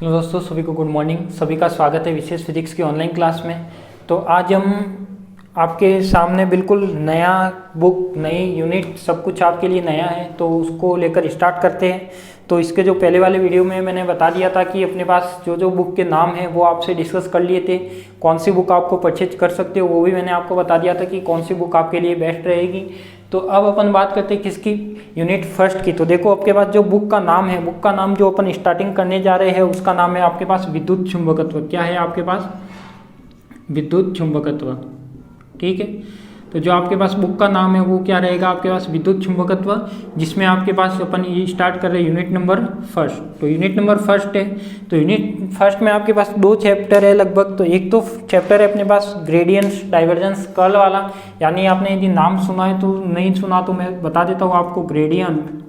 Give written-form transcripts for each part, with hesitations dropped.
Hello दोस्तों, सभी को गुड मॉर्निंग। सभी का स्वागत है विशेष फिजिक्स की ऑनलाइन क्लास में। तो आज हम आपके सामने बिल्कुल नया बुक, नई यूनिट, सब कुछ आपके लिए नया है, तो उसको लेकर स्टार्ट करते हैं। तो इसके जो पहले वाले वीडियो में मैंने बता दिया था कि अपने पास जो जो बुक के नाम हैं वो आपसे डिस्कस कर लिए थे, कौन सी बुक आपको परचेज कर सकते हो वो भी मैंने आपको बता दिया था कि कौन सी बुक आपके लिए बेस्ट रहेगी। तो अब अपन बात करते हैं किसकी, यूनिट फर्स्ट की। तो देखो आपके पास जो बुक का नाम है, बुक का नाम जो अपन स्टार्टिंग करने जा रहे हैं उसका नाम है आपके पास विद्युत चुंबकत्व। क्या है आपके पास? विद्युत चुंबकत्व। ठीक है, तो जो आपके पास बुक का नाम है वो क्या रहेगा आपके पास? विद्युत चुंबकत्व, जिसमें आपके पास अपन ये स्टार्ट कर रहे हैं यूनिट नंबर फर्स्ट। तो यूनिट नंबर फर्स्ट है, तो यूनिट फर्स्ट में आपके पास 2 चैप्टर है लगभग। तो एक तो चैप्टर है अपने पास ग्रेडियंट्स, डाइवर्जेंस, कर्ल वाला, यानी आपने यदि नाम सुना है तो नहीं सुना तो मैं बता देता हूँ आपको। ग्रेडियंट,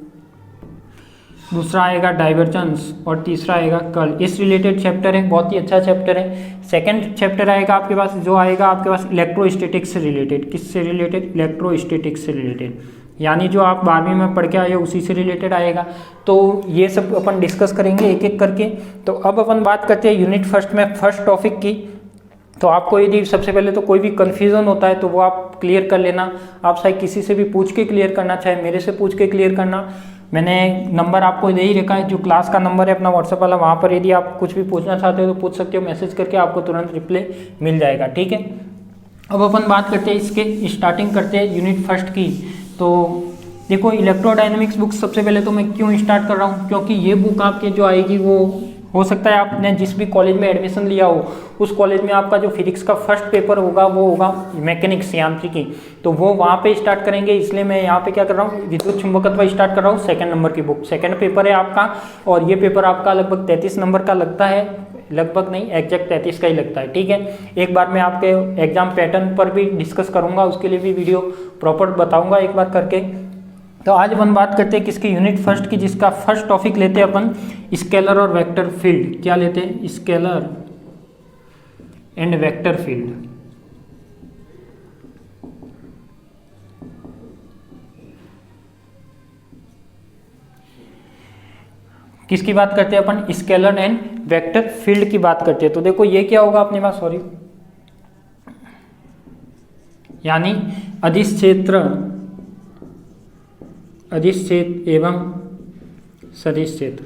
दूसरा आएगा डाइवर्जेंस और तीसरा आएगा कर्ल। इस रिलेटेड चैप्टर है, बहुत ही अच्छा चैप्टर है। सेकंड चैप्टर आएगा आपके पास, जो आएगा आपके पास इलेक्ट्रोस्टैटिक्स से रिलेटेड। किससे रिलेटेड? इलेक्ट्रोस्टैटिक्स से रिलेटेड, यानी जो आप 12वीं में पढ़ के आए हो उसी से रिलेटेड आएगा। तो ये सब अपन डिस्कस करेंगे एक एक करके। तो अब अपन बात करते हैं यूनिट फर्स्ट में फर्स्ट टॉपिक की। तो आपको यदि सबसे पहले तो कोई भी कन्फ्यूज़न होता है तो वो आप क्लियर कर लेना। आप चाहे किसी से भी पूछ के क्लियर करना, चाहे मेरे से पूछ के क्लियर करना। मैंने नंबर आपको दे ही रखा है, जो क्लास का नंबर है अपना व्हाट्सएप वाला, वहाँ पर यदि आप कुछ भी पूछना चाहते हो तो पूछ सकते हो, मैसेज करके आपको तुरंत रिप्लाई मिल जाएगा। ठीक है, अब अपन बात करते हैं इसके, स्टार्टिंग करते हैं यूनिट फर्स्ट की। तो देखो, इलेक्ट्रोडायनेमिक्स बुक सबसे पहले तो मैं क्यों स्टार्ट कर रहा हूँ, क्योंकि ये बुक आपके जो आएगी वो हो सकता है आपने जिस भी कॉलेज में एडमिशन लिया हो उस कॉलेज में आपका जो फिजिक्स का फर्स्ट पेपर होगा वो होगा मैकेनिक्स, यांत्रिकी। तो वो वहाँ पे स्टार्ट करेंगे, इसलिए मैं यहाँ पे क्या कर रहा हूँ, विद्युत चुंबकत्व स्टार्ट कर रहा हूँ। सेकंड नंबर की बुक, सेकंड पेपर है आपका, और ये पेपर आपका लगभग 33 नंबर का लगता है। लगभग नहीं, एग्जैक्ट 33 का ही लगता है। ठीक है, एक बार मैं आपके एग्जाम पैटर्न पर भी डिस्कस करूँगा, उसके लिए भी वीडियो प्रॉपर बताऊँगा एक बार करके। तो आज अपन बात करते हैं किसकी, यूनिट फर्स्ट की, जिसका फर्स्ट टॉपिक लेते हैं अपन स्केलर और वेक्टर फील्ड। क्या लेते हैं? Scalar and vector field. किसकी बात करते हैं अपन? स्केलर एंड वेक्टर फील्ड की बात करते हैं। तो देखो ये क्या होगा अपने पास, सॉरी, यानी अदिश क्षेत्र, अदिश क्षेत्र एवं सदिश क्षेत्र।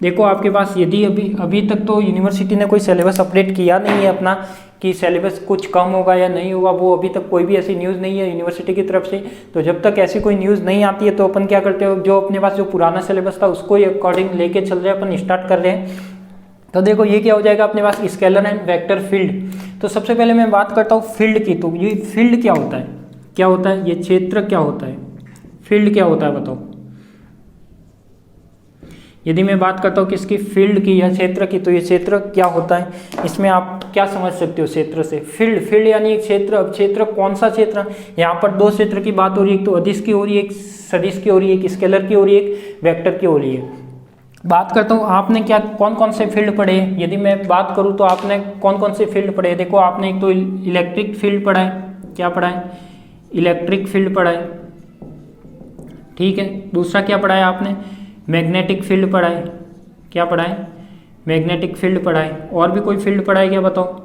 देखो आपके पास यदि अभी तक तो यूनिवर्सिटी ने कोई सिलेबस अपडेट किया नहीं है अपना, कि सिलेबस कुछ कम होगा या नहीं होगा, वो अभी तक कोई भी ऐसी न्यूज़ नहीं है यूनिवर्सिटी की तरफ से। तो जब तक ऐसी कोई न्यूज़ नहीं आती है तो अपन क्या करते हो, जो अपने पास जो पुराना सिलेबस था उसको ही अकॉर्डिंग लेके चल रहे हैं, अपन स्टार्ट कर रहे हैं। तो देखो ये क्या हो जाएगा अपने पास, स्केलर एंड वेक्टर फील्ड। तो सबसे पहले मैं बात करता हूँ फील्ड की। तो ये फील्ड क्या होता है, क्या होता है ये क्षेत्र, क्या होता है फील्ड, क्या होता है बताओ। यदि मैं बात करता हूँ किसकी, फील्ड की या क्षेत्र की, तो ये क्षेत्र क्या होता है, इसमें आप क्या समझ सकते हो क्षेत्र से? फील्ड, फील्ड यानी एक क्षेत्र। अब क्षेत्र कौन सा क्षेत्र? यहाँ पर 2 क्षेत्र की बात हो रही है, एक तो अदिश की हो रही है, एक सदिश की हो रही है, एक स्केलर की हो रही है, एक वेक्टर की हो रही है। बात करता हूँ आपने क्या कौन कौन से फील्ड पढ़े। यदि मैं बात करूँ तो आपने कौन कौन से फील्ड पढ़े। देखो आपने एक तो इलेक्ट्रिक फील्ड पढ़ा है, क्या पढ़ा है? इलेक्ट्रिक फील्ड पढ़ा है। ठीक है, दूसरा क्या पढ़ा है आपने? मैग्नेटिक फील्ड पढ़ा है। क्या पढ़ा है? मैग्नेटिक फील्ड पढ़ा है। और भी कोई फील्ड पढ़ा है क्या बताओ?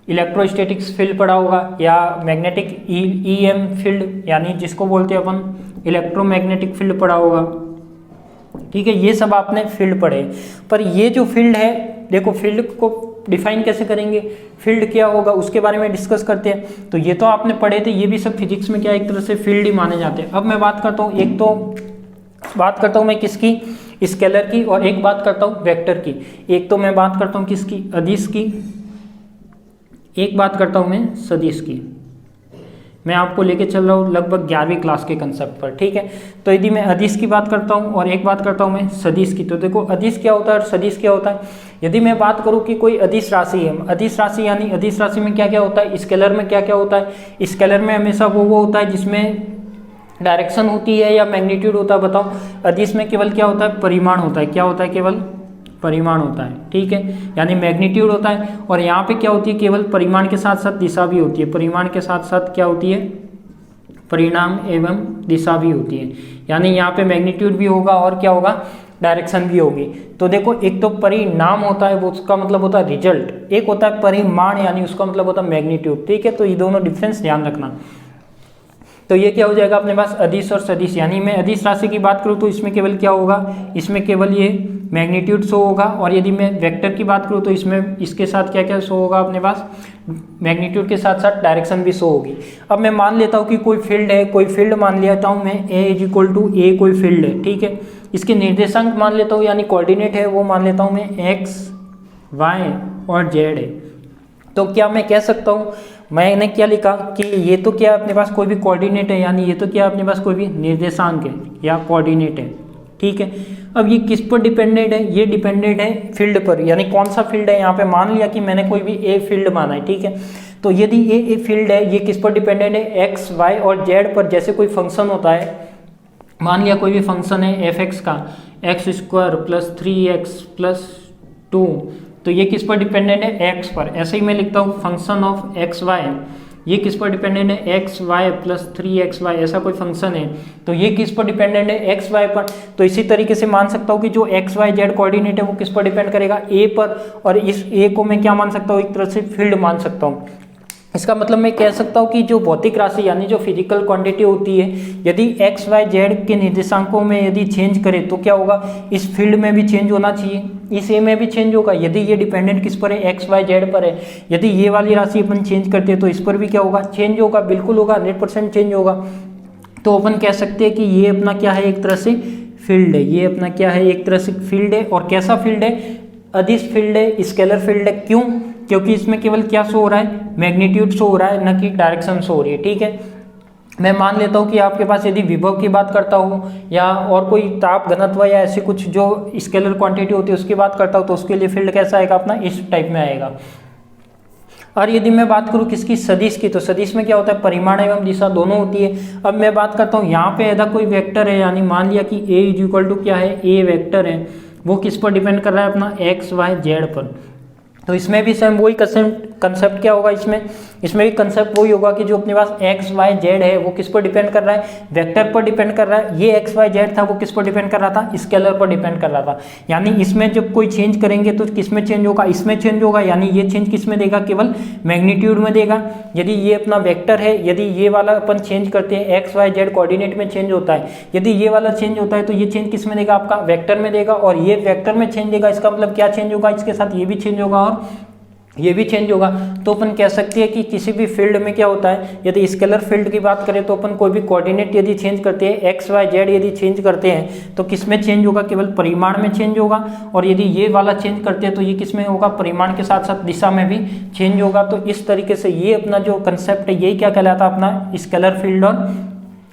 इलेक्ट्रोस्टैटिक्स फील्ड पढ़ा होगा, या मैग्नेटिक EM फील्ड, यानी जिसको बोलते हैं अपन इलेक्ट्रोमैग्नेटिक फील्ड पढ़ा होगा। ठीक है, ये सब आपने फील्ड पढ़े। पर ये जो फील्ड है, देखो फील्ड को डिफाइन कैसे करेंगे, फील्ड क्या होगा उसके बारे में डिस्कस करते हैं। तो ये तो आपने पढ़े थे, ये भी सब फिजिक्स में क्या एक तरह से फील्ड ही माने जाते हैं। अब मैं बात करता हूँ, एक तो बात करता हूँ मैं किसकी, स्केलर की, और एक बात करता हूँ वेक्टर की। एक तो मैं बात करता हूँ किसकी, अदिश की, एक बात करता हूँ मैं सदिश की। मैं आपको लेके चल रहा हूँ लगभग 11वीं क्लास के कंसेप्ट पर। ठीक है, तो यदि मैं अदिश की बात करता हूँ और एक बात करता हूँ मैं सदिश की, तो देखो अदिश क्या होता है और सदिश क्या होता है। यदि मैं बात करूँ कि कोई अदिश राशि है, अदिश राशि यानी अदिश राशि में क्या क्या होता है, स्केलर में क्या क्या होता है। स्केलर में हमेशा वो होता है जिसमें डायरेक्शन होती है या मैग्नीट्यूड होता है। बताओ, अदिश में केवल क्या होता है, परिमाण होता है। क्या होता है? केवल परिमाण होता है। ठीक है, यानी मैग्नीट्यूड होता है। और यहाँ पे क्या होती है, केवल परिमाण के साथ साथ दिशा भी होती है। परिमाण के साथ साथ क्या होती है, परिणाम एवं दिशा भी होती है, यानी यहाँ पे मैग्नीट्यूड भी होगा और क्या होगा, डायरेक्शन भी होगी। तो देखो, एक तो परिणाम होता है वो उसका मतलब होता है रिजल्ट, एक होता है परिमाण यानी उसका मतलब होता है मैग्नीट्यूड। ठीक है, तो ये दोनों डिफरेंस ध्यान रखना। तो ये क्या हो जाएगा अपने पास, अदिश और सदिश, यानी मैं अदिश राशि की बात करूँ तो इसमें केवल क्या होगा, इसमें केवल ये मैग्नीट्यूड शो होगा, और यदि मैं वेक्टर की बात करूँ तो इसमें इसके साथ क्या क्या शो होगा अपने पास, मैग्नीट्यूड के साथ साथ डायरेक्शन भी शो होगी। अब मैं मान लेता हूँ कि कोई फील्ड है, कोई फील्ड मान लेता हूँ मैं A इज इक्वल टू ए, कोई फील्ड है। ठीक है, इसके निर्देशांक मान लेता हूँ यानी कोऑर्डिनेट है वो मान लेता हूँ मैं x, y और z है। तो क्या मैं कह सकता हूँ, मैंने क्या लिखा कि ये तो क्या अपने पास कोई भी कोऑर्डिनेट है, यानी ये तो क्या अपने पास कोई भी निर्देशांक है या कोऑर्डिनेट है। ठीक है, अब ये किस पर डिपेंडेंट है, ये डिपेंडेंट है फील्ड पर, यानी कौन सा फील्ड है, यहाँ पे मान लिया कि मैंने कोई भी ए फील्ड माना है। ठीक है, तो यदि ए फील्ड है, ये किस पर डिपेंडेंट है, एक्स, वाई और जेड पर। जैसे कोई फंक्शन होता है, मान लिया कोई भी फंक्शन है एफ एक्स का, x square plus 3x plus 2, तो ये किस पर डिपेंडेंट है, x पर। ऐसे ही मैं लिखता हूँ फंक्शन ऑफ एक्स वाई, ये किस पर डिपेंडेंट है, एक्स वाई प्लस 3xy, ऐसा कोई फंक्शन है तो ये किस पर डिपेंडेंट है, एक्स वाई पर। तो इसी तरीके से मान सकता हूँ कि जो एक्स वाई जेड कोऑर्डिनेट है वो किस पर डिपेंड करेगा, ए पर, और इस ए को मैं क्या मान सकता हूँ, एक तरह से फील्ड मान सकता हूँ। इसका मतलब मैं कह सकता हूँ कि जो भौतिक राशि यानी जो फिजिकल क्वांटिटी होती है, यदि एक्स वाई जेड के निर्देशांकों में यदि चेंज करे तो क्या होगा, इस फील्ड में भी चेंज होना चाहिए, इस ए में भी चेंज होगा। यदि ये डिपेंडेंट किस पर है, एक्स वाई जेड पर है, यदि ये वाली राशि अपन चेंज करते हैं तो इस पर भी क्या होगा, चेंज होगा, बिल्कुल होगा, 100% चेंज होगा। तो अपन कह सकते हैं कि ये अपना क्या है, एक तरह से फील्ड है, ये अपना क्या है, एक तरह से फील्ड है। और कैसा फील्ड है, अदिश फील्ड है, स्केलर फील्ड है। क्यों, क्योंकि इसमें केवल क्या शो हो रहा है, मैग्नीट्यूड शो हो रहा है, न कि डायरेक्शन शो हो रही है। ठीक है, मैं मान लेता हूँ कि आपके पास यदि विभव की बात करता हूँ या और कोई ताप घनत्व या ऐसे कुछ जो स्केलर क्वांटिटी होती है उसकी बात करता हूँ, तो उसके लिए फील्ड कैसा आएगा अपना, इस टाइप में आएगा। और यदि मैं बात करूँ किसकी, सदिश की, तो सदिश में क्या होता है, परिमाण एवं दिशा दोनों होती है। अब मैं बात करता हूँ यहाँ पे यदि कोई वेक्टर है, यानी मान लिया कि ए इज इक्वल टू क्या है, ए वेक्टर है, वो किस पर डिपेंड कर रहा है अपना, एक्स वाई जेड पर। तो इसमें भी सेम वही कंसेप्ट क्या होगा, इसमें भी कंसेप्ट वही होगा कि जो अपने पास एक्स वाई जेड है वो किस पर डिपेंड कर रहा है, वेक्टर पर डिपेंड कर रहा है। ये एक्स वाई जेड था वो किस पर डिपेंड कर रहा था, स्केलर पर डिपेंड कर रहा था। यानी इसमें जब कोई चेंज करेंगे तो किस में चेंज होगा, इसमें चेंज होगा, यानी ये चेंज किस में देगा, केवल मैग्नीट्यूड में देगा। यदि ये अपना वेक्टर है, यदि ये वाला अपन चेंज करते हैं, एक्स वाई जेड कोऑर्डिनेट में चेंज होता है, यदि ये वाला चेंज होता है तो ये चेंज किस में देगा, आपका वेक्टर में देगा, और ये वेक्टर में चेंज देगा। इसका मतलब क्या चेंज होगा, इसके साथ ये भी चेंज होगा और ये भी चेंज होगा। तो अपन कह सकते हैं कि किसी भी फील्ड में क्या होता है, यदि स्केलर फील्ड की बात करें तो अपन कोई भी कोऑर्डिनेट यदि चेंज करते हैं, एक्स वाई जेड यदि चेंज करते हैं तो किस में चेंज होगा, केवल परिमाण में चेंज होगा। और यदि ये वाला चेंज करते हैं तो ये किस में होगा, परिमाण के साथ साथ दिशा में भी चेंज होगा। तो इस तरीके से ये अपना जो कंसेप्ट है यही क्या कहलाता है, अपना स्केलर फील्ड और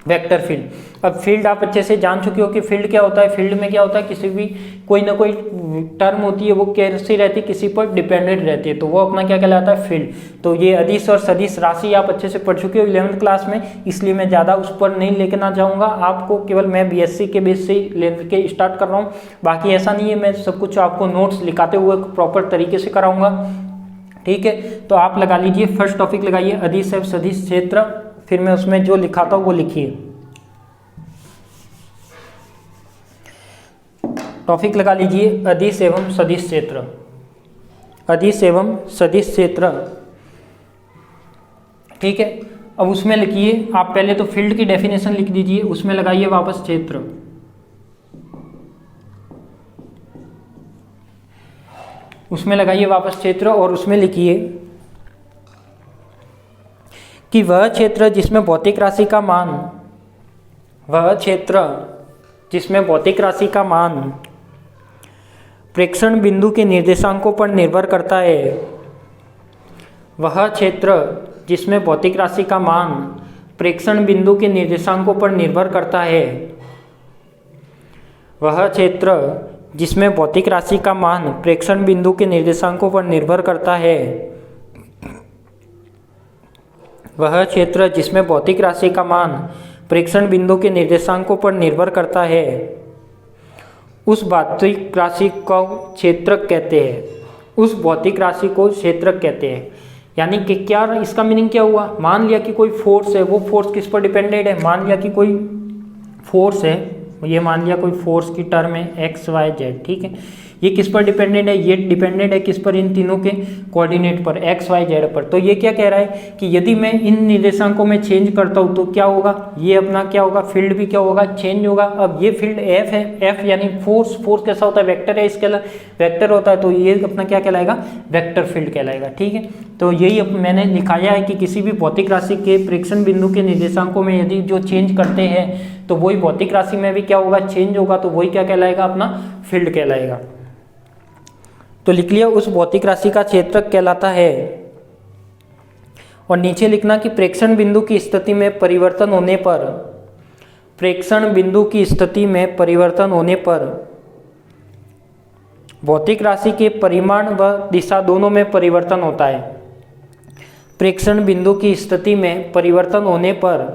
वेक्टर फील्ड। अब फील्ड आप अच्छे से जान चुके हो कि फील्ड क्या होता है। फील्ड में क्या होता है, किसी भी कोई ना कोई टर्म होती है वो कैसी रहती है, किसी पर डिपेंडेंट रहती है, तो वो अपना क्या कहलाता है, फील्ड। तो ये अदिश और सदिश राशि आप अच्छे से पढ़ चुके हो 11th क्लास में, इसलिए मैं ज़्यादा उस पर नहीं लेकर जाऊँगा आपको, केवल मैं BSc के बेस से लेके स्टार्ट कर रहा हूँ। बाकी ऐसा नहीं है, मैं सब कुछ आपको नोट्स लिखाते हुए प्रॉपर तरीके से कराऊँगा। ठीक है, तो आप लगा लीजिए, फर्स्ट टॉपिक लगाइए अदिश एवं सदिश क्षेत्र, फिर मैं उसमें जो लिखाता हूँ वो लिखिए। टॉपिक लगा लीजिए अदिश एवं सदिश क्षेत्र, अदिश एवं सदिश क्षेत्र। ठीक है, अब उसमें लिखिए आप पहले तो फील्ड की डेफिनेशन लिख दीजिए, उसमें लगाइए वापस क्षेत्र। उसमें लगाइए वापस क्षेत्र और उसमें लिखिए कि वह क्षेत्र जिसमें भौतिक राशि का मान, वह क्षेत्र जिसमें भौतिक राशि का मान प्रेक्षण बिंदु के निर्देशांकों पर निर्भर करता है, वह क्षेत्र जिसमें भौतिक राशि का मान प्रेक्षण बिंदु के निर्देशांकों पर निर्भर करता है, वह क्षेत्र जिसमें भौतिक राशि का मान प्रेक्षण बिंदु के निर्देशांकों पर निर्भर करता है, वह क्षेत्र जिसमें भौतिक राशि का मान प्रेक्षण बिंदु के निर्देशांकों पर निर्भर करता है, उस भौतिक राशि को क्षेत्रक कहते हैं, उस भौतिक राशि को क्षेत्रक कहते हैं। यानी कि क्या इसका मीनिंग क्या हुआ, मान लिया कि कोई फोर्स है, वो फोर्स किस पर डिपेंडेंट है, मान लिया कि कोई फोर्स है, ये मान लिया कोई फोर्स की टर्म है एक्स वाई जेड, ठीक है, ये किस पर डिपेंडेंट है, ये डिपेंडेंट है किस पर, इन तीनों के कोऑर्डिनेट पर, एक्स वाई जेड पर। तो ये क्या कह रहा है कि यदि मैं इन निर्देशांकों में चेंज करता हूँ तो क्या होगा, ये अपना क्या होगा, फील्ड भी क्या होगा, चेंज होगा। अब ये फील्ड एफ है, एफ यानी फोर्स, फोर्स कैसा होता है, वेक्टर है, इसके वेक्टर होता है, तो ये अपना क्या कहलाएगा, वेक्टर फील्ड कहलाएगा, ठीक है। तो यही मैंने दिखाया है कि किसी भी भौतिक राशि के प्रेक्षण बिंदु के निर्देशांकों में यदि जो चेंज करते हैं तो वही भौतिक राशि में भी क्या होगा, चेंज होगा, तो वही क्या कहलाएगा, अपना फील्ड कहलाएगा। तो लिख लिया उस भौतिक राशि का क्षेत्रक कहलाता है। और नीचे लिखना कि प्रेक्षण बिंदु की स्थिति में परिवर्तन होने पर, प्रेक्षण बिंदु की स्थिति में परिवर्तन होने पर भौतिक राशि के परिमाण व दिशा दोनों में परिवर्तन होता है। प्रेक्षण बिंदु की स्थिति में परिवर्तन होने पर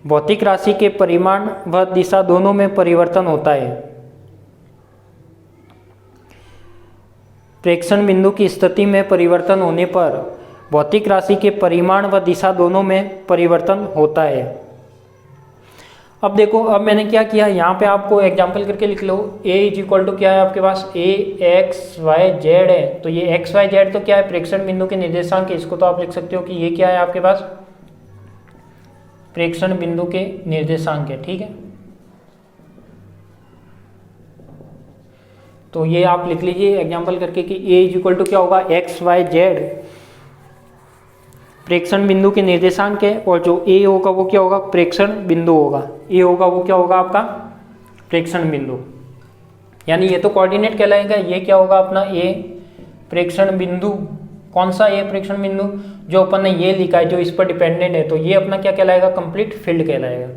भौतिक राशि के परिमाण व दिशा दोनों में परिवर्तन होता है। प्रेक्षण बिंदु की स्थिति में परिवर्तन होने पर भौतिक राशि के परिमाण व दिशा दोनों में परिवर्तन होता है। अब देखो, अब मैंने क्या किया, यहाँ पे आपको एग्जांपल करके लिख लो। a इज इक्वल टू क्या है आपके पास, a x y z है, तो ये x y z तो क्या है, प्रेक्षण बिंदु के निर्देशांक है। इसको तो आप लिख सकते हो कि ये क्या है आपके पास, प्रेक्षण बिंदु के निर्देशांक है, ठीक है। तो ये आप लिख लीजिए एग्जांपल करके कि a इज इक्वल टू क्या होगा, x y z प्रेक्षण बिंदु के निर्देशांक है, और जो a होगा वो क्या होगा, प्रेक्षण बिंदु होगा, a होगा वो क्या होगा आपका, प्रेक्षण बिंदु, यानी ये तो कोऑर्डिनेट कहलाएगा। ये क्या होगा अपना a प्रेक्षण बिंदु, कौन सा a प्रेक्षण बिंदु, जो अपन ने ये लिखा है, जो इस पर डिपेंडेंट है, तो ये अपना क्या कहलाएगा, कंप्लीट फील्ड कहलाएगा।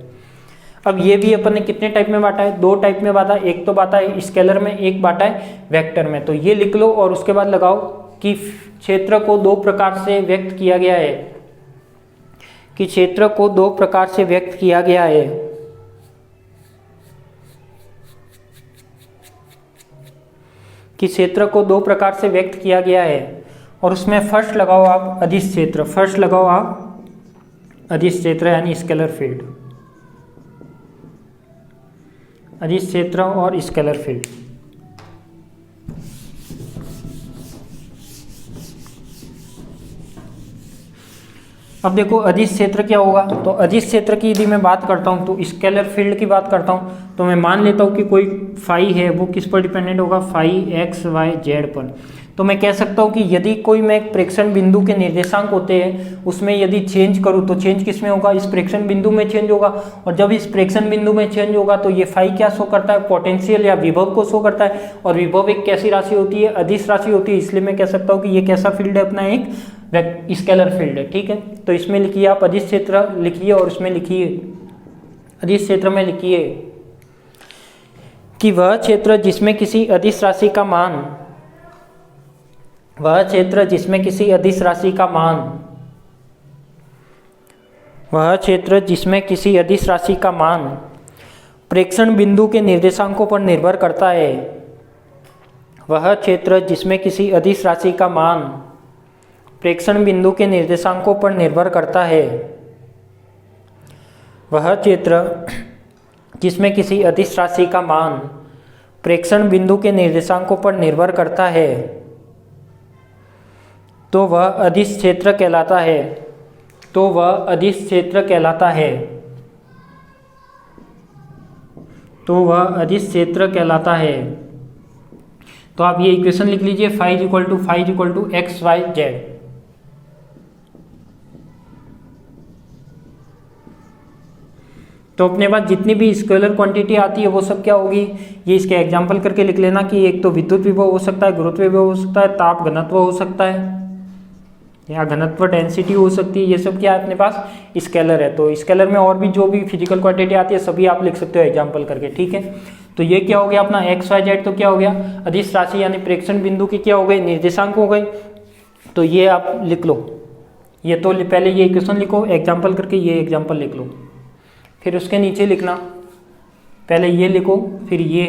अब ये भी अपन ने कितने टाइप में बांटा है, दो टाइप में बांटा, एक तो बांटा है स्केलर में, एक बांटा है वेक्टर में। तो ये लिख लो और उसके बाद लगाओ कि क्षेत्र को दो प्रकार से व्यक्त किया गया है, कि क्षेत्र को दो प्रकार से व्यक्त किया गया है। कि क्षेत्र को दो प्रकार से व्यक्त किया गया है, और उसमें फर्स्ट लगाओ आप अदिश क्षेत्र, फर्स्ट लगाओ आप अदिश क्षेत्र यानी स्केलर फील्ड, अदिश क्षेत्र और स्केलर फील्ड। अब देखो अदिश क्षेत्र क्या होगा, तो अदिश क्षेत्र की यदि मैं बात करता हूँ तो स्केलर फील्ड की बात करता हूँ, तो मैं मान लेता हूँ कि कोई फाई है, वो किस पर डिपेंडेंट होगा, फाई एक्स वाई जेड पर। तो मैं कह सकता हूँ कि यदि कोई मैं प्रेक्षण बिंदु के निर्देशांक होते हैं उसमें यदि चेंज करूँ तो चेंज किस में होगा, इस प्रेक्षण बिंदु में चेंज होगा। और जब इस प्रेक्षण बिंदु में चेंज होगा तो ये फाई क्या शो करता है, पोटेंशियल या विभव को शो करता है। और विभव एक कैसी राशि होती है, अदिश राशि होती है, इसलिए मैं कह सकता हूँ कि ये कैसा फील्ड है अपना, एक स्केलर फील्ड है, ठीक है। तो इसमें लिखिए आप अदिश क्षेत्र लिखिए, और उसमें लिखिए अदिश क्षेत्र में लिखिए कि वह क्षेत्र जिसमें किसी अदिश राशि का मान, वह क्षेत्र जिसमें किसी अदिश राशि का मान, वह क्षेत्र जिसमें किसी अदिश राशि का मान प्रेक्षण बिंदु के निर्देशांकों पर निर्भर करता है, वह क्षेत्र जिसमें किसी अदिश राशि का मान प्रेक्षण बिंदु के निर्देशांकों पर निर्भर करता है, वह क्षेत्र जिसमें किसी अदिश राशि का मान प्रेक्षण बिंदु के निर्देशांकों पर निर्भर करता है, तो वह अदिश क्षेत्र कहलाता है, तो वह अदिश क्षेत्र कहलाता है, तो वह अदिश क्षेत्र कहलाता है। तो आप ये इक्वेशन लिख लीजिए, phi equal to X Y Z. तो अपने पास जितनी भी स्केलर क्वांटिटी आती है वो सब क्या होगी, ये इसके एग्जांपल करके लिख लेना कि एक तो विद्युत विभव हो सकता है, गुरुत्व विभव हो सकता है, ताप घनत्व हो सकता है, या घनत्व डेंसिटी हो सकती है। ये सब क्या है अपने पास, स्केलर है। तो स्केलर में और भी जो भी फिजिकल क्वांटिटी आती है सभी आप लिख सकते हो एग्जांपल करके, ठीक है। तो ये क्या हो गया अपना एक्स वाई जेड, तो क्या हो गया अदिश राशि यानी प्रेक्षण बिंदु की क्या हो गई, निर्देशांक हो गए। तो ये आप लिख लो, ये तो पहले ये इक्वेशन लिखो एग्जाम्पल करके, ये एग्जाम्पल लिख लो, फिर उसके नीचे लिखना, पहले ये लिखो फिर ये,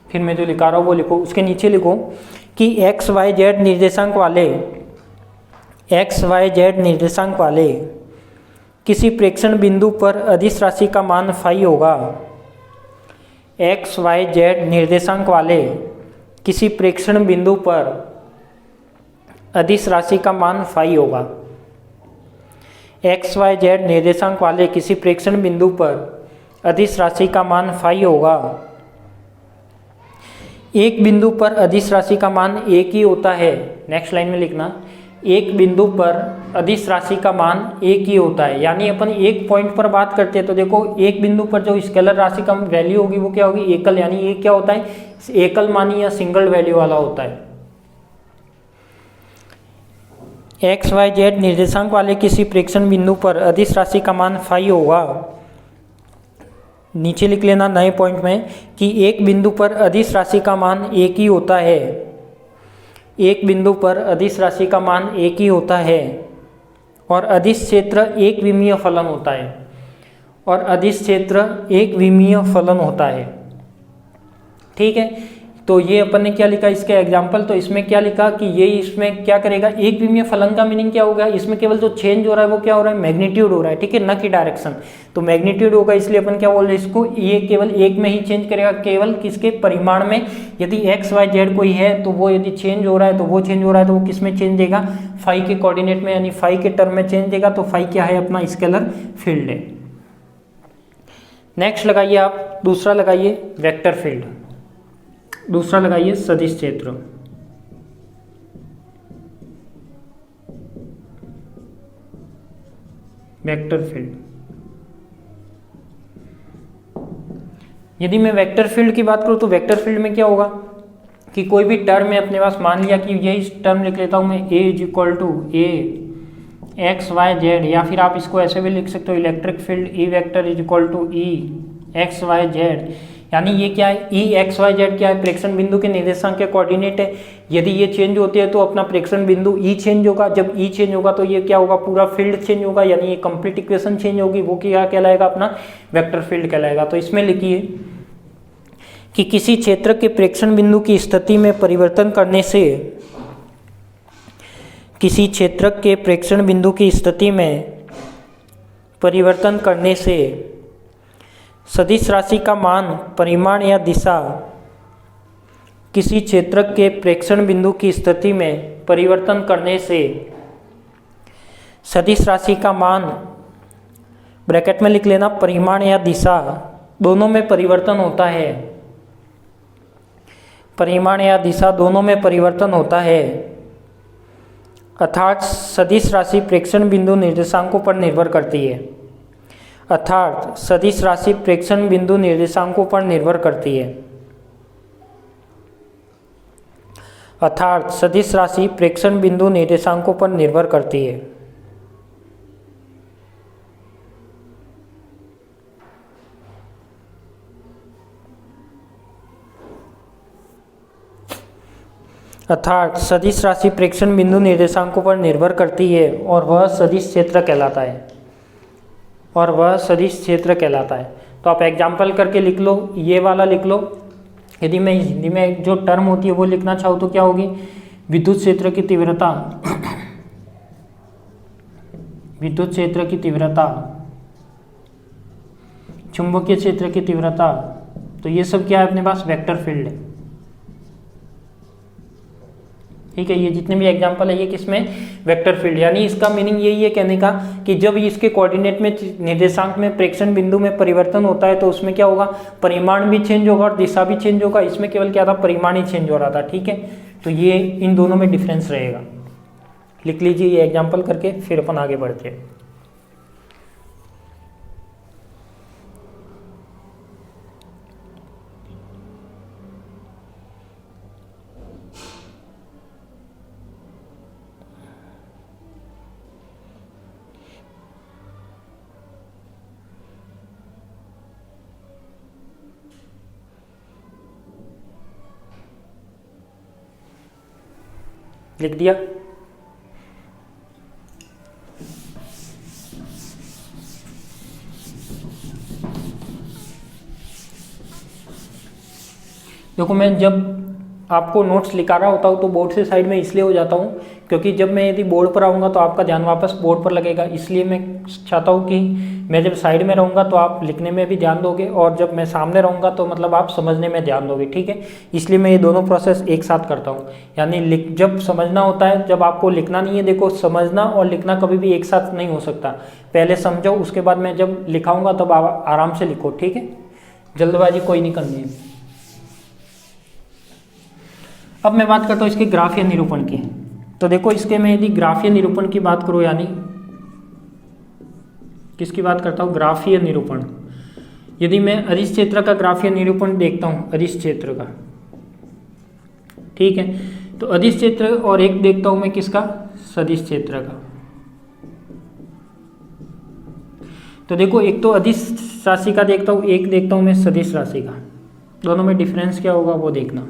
फिर मैं जो लिखा रहा हूँ वो लिखो। उसके नीचे लिखो कि एक्स वाई जेड निर्देशांक वाले एक्स वाई जेड निर्देशांक वाले किसी प्रेक्षण बिंदु पर अदिश राशि का मान फाई होगा। एक्स वाई जेड निर्देशांक वाले किसी प्रेक्षण बिंदु पर अदिश राशि का मान फाई होगा। एक्स वाई जेड निर्देशांक वाले किसी प्रेक्षण बिंदु पर अदिश राशि का मान फाई होगा। एक बिंदु पर अदिश राशि का मान एक ही होता है। नेक्स्ट लाइन में लिखना, एक बिंदु पर अदिश राशि का मान एक ही होता है। यानी अपन एक पॉइंट पर बात करते हैं तो देखो एक बिंदु पर जो स्केलर राशि का वैल्यू होगी वो क्या होगी, एकल। यानी ये क्या होता है, एकल मानी या सिंगल वैल्यू वाला होता है। एक्स वाई जेड निर्देशांक वाले किसी प्रेक्षण बिंदु पर अदिश राशि का मान फाई होगा। नीचे लिख लेना नए पॉइंट में कि एक बिंदु पर अदिश राशि का मान एक ही होता है। एक बिंदु पर अदिश राशि का मान एक ही होता है और अदिश क्षेत्र एक विमीय फलन होता है। और अदिश क्षेत्र एक विमीय फलन होता है। ठीक है, तो ये अपन ने क्या लिखा इसके एग्जाम्पल, तो इसमें क्या लिखा कि ये इसमें क्या करेगा, एक विमीय फलन का मीनिंग क्या होगा, इसमें केवल जो चेंज हो रहा है वो क्या हो रहा है, मैग्नीट्यूड हो रहा है। ठीक है, न कि डायरेक्शन। तो मैग्नीट्यूड होगा इसलिए अपन क्या बोल रहे हैं इसको, ये केवल एक में ही चेंज करेगा, केवल किसके परिमाण में। यदि एक्स वाई जेड कोई है तो वो यदि चेंज हो रहा है तो वो चेंज हो रहा है तो वो किस में चेंज देगा, फाई के कोऑर्डिनेट में, यानी फाई के टर्म में चेंज देगा। तो फाई क्या है, अपना स्केलर फील्ड है। नेक्स्ट लगाइए आप, दूसरा लगाइए वेक्टर फील्ड। दूसरा लगाइए सदिश क्षेत्र। Vector field. यदि मैं वेक्टर फील्ड की बात करूं तो वेक्टर फील्ड में क्या होगा कि कोई भी टर्म है अपने पास, मान लिया कि यही टर्म लिख लेता हूं मैं, a is equal to A X Y Z, या फिर आप इसको ऐसे भी लिख सकते हो, electric field E vector is equal to E X Y Z. यानी ये क्या है, ई एक्स वाई जेड क्या है, प्रेक्षण बिंदु के निर्देशांक के कोऑर्डिनेट है। यदि ये चेंज होते हैं तो अपना प्रेक्षण बिंदु ई चेंज होगा। जब ई चेंज होगा तो ये क्या होगा, पूरा फील्ड चेंज होगा, यानी ये कंप्लीट इक्वेशन चेंज होगी। वो क्या कहलाएगा, अपना वेक्टर फील्ड कहलाएगा। तो इसमें लिखिए कि किसी क्षेत्र के प्रेक्षण बिंदु की स्थिति में परिवर्तन करने से, किसी क्षेत्र के प्रेक्षण बिंदु की स्थिति में परिवर्तन करने से सदिश राशि का मान, परिमाण या दिशा, किसी क्षेत्र के प्रेक्षण बिंदु की स्थिति में परिवर्तन करने से सदिश राशि का मान, ब्रैकेट में लिख लेना, परिमाण या दिशा दोनों में परिवर्तन होता है। परिमाण या दिशा दोनों में परिवर्तन होता है। अर्थात सदिश राशि प्रेक्षण बिंदु निर्देशांकों पर निर्भर करती है। अर्थात सदिश राशि प्रेक्षण बिंदु निर्देशांकों पर निर्भर करती है। अर्थात सदिश राशि प्रेक्षण बिंदु निर्देशांकों पर निर्भर करती है। अर्थात सदिश राशि प्रेक्षण बिंदु निर्देशांकों पर निर्भर करती है और वह सदिश क्षेत्र कहलाता है। और वह सदिश क्षेत्र कहलाता है। तो आप एग्जाम्पल करके लिख लो, ये वाला लिख लो। यदि मैं हिंदी में जो टर्म होती है वो लिखना चाहूँ तो क्या होगी, विद्युत क्षेत्र की तीव्रता, विद्युत क्षेत्र की तीव्रता, चुंबकीय क्षेत्र की तीव्रता। तो ये सब क्या है, अपने पास वेक्टर फील्ड है। ठीक है, ये जितने भी एग्जांपल है ये किसमें, वेक्टर फील्ड। यानी इसका मीनिंग यही है कहने का कि जब इसके कोऑर्डिनेट में, निर्देशांक में प्रेक्षण बिंदु में परिवर्तन होता है तो उसमें क्या होगा, परिमाण भी चेंज होगा और दिशा भी चेंज होगा। इसमें केवल क्या था, परिमाण ही चेंज हो रहा था। ठीक है, तो ये इन दोनों में डिफरेंस रहेगा। लिख लीजिए ये एग्जाम्पल करके, फिर अपन आगे बढ़ते हैं। लिख दिया। देखो मैं जब आपको नोट्स लिखा रहा होता हूँ तो बोर्ड से साइड में इसलिए हो जाता हूँ क्योंकि जब मैं यदि बोर्ड पर आऊँगा तो आपका ध्यान वापस बोर्ड पर लगेगा, इसलिए मैं चाहता हूँ कि मैं जब साइड में रहूँगा तो आप लिखने में भी ध्यान दोगे, और जब मैं सामने रहूँगा तो मतलब आप समझने में ध्यान दोगे, ठीक है। इसलिए मैं ये दोनों प्रोसेस एक साथ करता हूँ। यानी जब समझना होता है, जब आपको लिखना नहीं है, देखो समझना और लिखना कभी भी एक साथ नहीं हो सकता। पहले समझो, उसके बाद मैं जब लिखाऊंगा तब आराम से लिखो, ठीक है। जल्दबाजी कोई नहीं करनी है। अब मैं बात करता हूँ इसके ग्राफ या निरूपण की। तो देखो इसके मैं यदि ग्राफ या निरूपण की बात करूँ, यानी किसकी बात करता हूँ, ग्राफ या निरूपण। यदि मैं अदिश क्षेत्र का ग्राफ या निरूपण देखता हूँ, अदिश क्षेत्र का, ठीक है, तो अदिश क्षेत्र, और एक देखता हूँ मैं किसका, सदिश क्षेत्र का। तो देखो एक तो अदिश राशि का देखता हूँ, एक देखता हूँ मैं सदिश राशि का। दोनों में डिफरेंस क्या होगा वो देखना।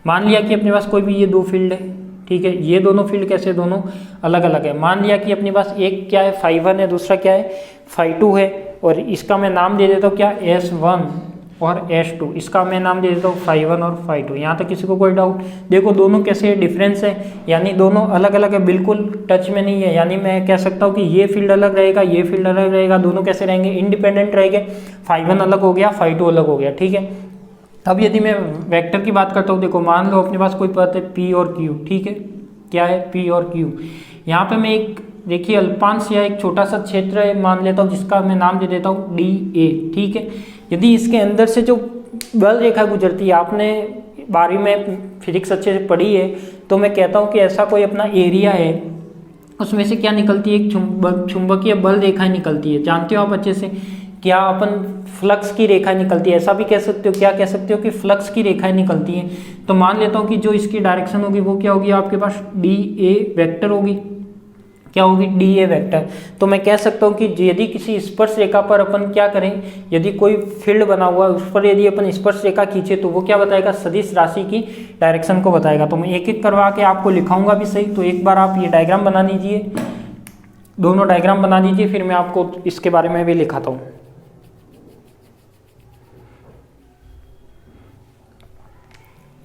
मान लिया कि अपने पास कोई भी ये दो फील्ड है, ठीक है, ये दोनों फील्ड कैसे, दोनों अलग अलग है। मान लिया कि अपने पास एक क्या है, φ1 है, दूसरा क्या है, φ2 है, और इसका मैं नाम दे देता हूँ क्या, S1 और S2। इसका मैं नाम दे देता हूँ φ1 और φ2। यहाँ तक किसी को कोई डाउट? देखो दोनों कैसे डिफरेंस है, यानी दोनों अलग अलग है, बिल्कुल टच में नहीं है। यानी मैं कह सकता हूँ कि ये फील्ड अलग रहेगा, ये फील्ड अलग रहेगा, दोनों कैसे रहेंगे, इंडिपेंडेंट रहेंगे। φ1 अलग हो गया, φ2 अलग हो गया, ठीक है। अब यदि मैं वेक्टर की बात करता हूँ, देखो मान लो अपने पास कोई पद है P और Q, ठीक है, क्या है, P और Q। यहाँ पे मैं एक देखिए अल्पांश या एक छोटा सा क्षेत्र है मान लेता हूँ, जिसका मैं नाम दे देता हूँ DA, ठीक है। यदि इसके अंदर से जो बल रेखा गुजरती है, आपने 12वीं में फिजिक्स अच्छे से पढ़ी है, तो मैं कहता हूँ कि ऐसा कोई अपना एरिया है, उसमें से क्या निकलती है, एक चुंबकीय बल रेखा निकलती है, जानते हो आप अच्छे से। क्या अपन फ्लक्स की रेखा निकलती है, ऐसा भी कह सकते हो, क्या कह सकते हो कि फ्लक्स की रेखाएं निकलती हैं। तो मान लेता हूँ कि जो इसकी डायरेक्शन होगी वो क्या होगी, आपके पास DA वेक्टर होगी, क्या होगी, DA वेक्टर। तो मैं कह सकता हूँ कि यदि किसी स्पर्श रेखा पर अपन क्या करें, यदि कोई फील्ड बना हुआ है उस पर यदि अपन स्पर्श रेखा खींचे तो वो क्या बताएगा, सदिश राशि की डायरेक्शन को बताएगा। तो मैं एक एक करवा के आपको लिखाऊंगा भी सही। तो एक बार आप ये डायग्राम बना लीजिए, दोनों डायग्राम बना दीजिए, फिर मैं आपको इसके बारे में भी लिखाता हूँ।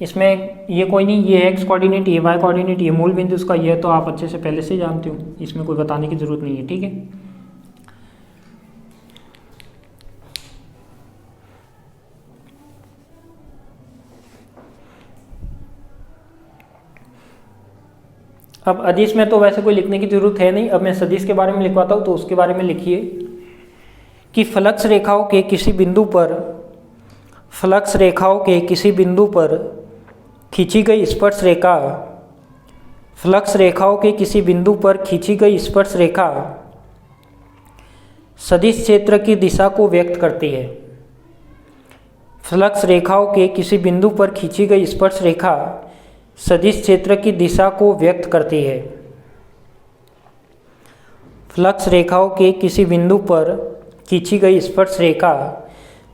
इसमें ये कोई नहीं, ये एक्स कोऑर्डिनेट, ये वाई कोऑर्डिनेट, ये मूल बिंदु इसका, ये तो आप अच्छे से पहले से जानते हो, इसमें कोई बताने की जरूरत नहीं है, ठीक है। अब अदिश में तो वैसे कोई लिखने की जरूरत है नहीं, अब मैं सदिश के बारे में लिखवाता हूँ। तो उसके बारे में लिखिए कि फ्लक्स रेखाओं के किसी बिंदु पर, फ्लक्स रेखाओं के किसी बिंदु पर खींची गई स्पर्श रेखा, फ्लक्स रेखाओं के किसी बिंदु पर खींची गई स्पर्श रेखा सदिश क्षेत्र की दिशा को व्यक्त करती है। फ्लक्स रेखाओं के किसी बिंदु पर खींची गई स्पर्श रेखा सदिश क्षेत्र की दिशा को व्यक्त करती है। फ्लक्स रेखाओं के किसी बिंदु पर खींची गई स्पर्श रेखा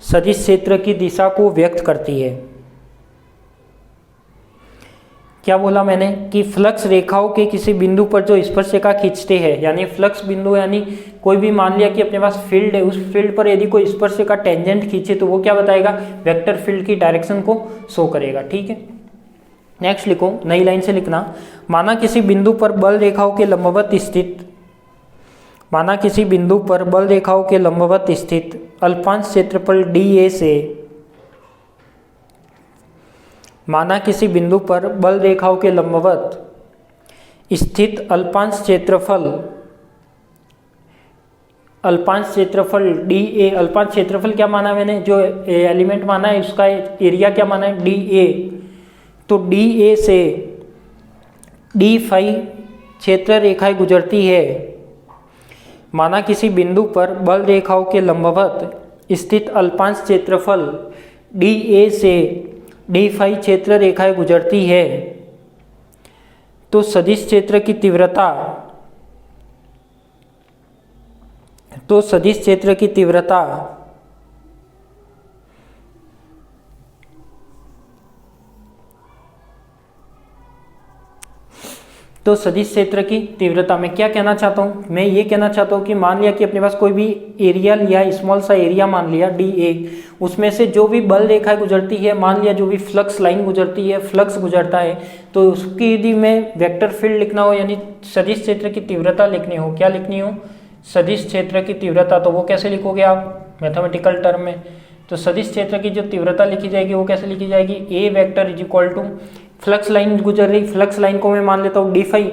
सदिश क्षेत्र की दिशा को व्यक्त करती है। क्या बोला मैंने कि फ्लक्स रेखाओं के किसी बिंदु पर जो स्पर्श रेखा खींचते हैं, यानी फ्लक्स बिंदु, यानी कोई भी मान लिया कि अपने पास फील्ड है, उस फील्ड पर यदि कोई स्पर्श रेखा टेंजेंट खींचे तो वो क्या बताएगा, वेक्टर फील्ड की डायरेक्शन को शो करेगा, ठीक है। नेक्स्ट लिखो, नई लाइन से लिखना, माना किसी बिंदु पर बल रेखाओं के लंबवत स्थित, माना किसी बिंदु पर बल रेखाओं के लंबवत स्थित अल्पांश क्षेत्रफल DA से, माना किसी बिंदु पर बल रेखाओं के लंबवत स्थित अल्पांश क्षेत्रफल, अल्पांश क्षेत्रफल DA, अल्पांश क्षेत्रफल क्या माना मैंने, जो एलिमेंट माना है उसका एरिया क्या माना है, DA। तो DA से D फाई क्षेत्र रेखाएं गुजरती है। माना किसी बिंदु पर बल रेखाओं के लंबवत स्थित अल्पांश क्षेत्रफल DA से D फाई क्षेत्र रेखाएं गुजरती है, तो सदिश क्षेत्र की तीव्रता, तो सदिश क्षेत्र की तीव्रता तो सदिश क्षेत्र की तीव्रता, मैं क्या कहना चाहता हूँ, मैं ये कहना चाहता हूँ कि मान लिया कि अपने पास कोई भी एरिया लिया, स्मॉल सा एरिया मान लिया डी ए, उसमें से जो भी बल रेखा गुजरती है, मान लिया जो भी फ्लक्स लाइन गुजरती है, फ्लक्स गुजरता है, तो उसकी यदि मैं वेक्टर फील्ड लिखना हो यानी सदिश क्षेत्र की तीव्रता लिखनी हो, क्या लिखनी हो, सदिश क्षेत्र की तीव्रता, तो वो कैसे लिखोगे आप मैथमेटिकल टर्म में। तो सदिश क्षेत्र की जो तीव्रता लिखी जाएगी वो कैसे लिखी जाएगी, A vector is equal to flux line गुजर रही, फ्लक्स लाइन को मैं मान लेता हूँ डी फाई,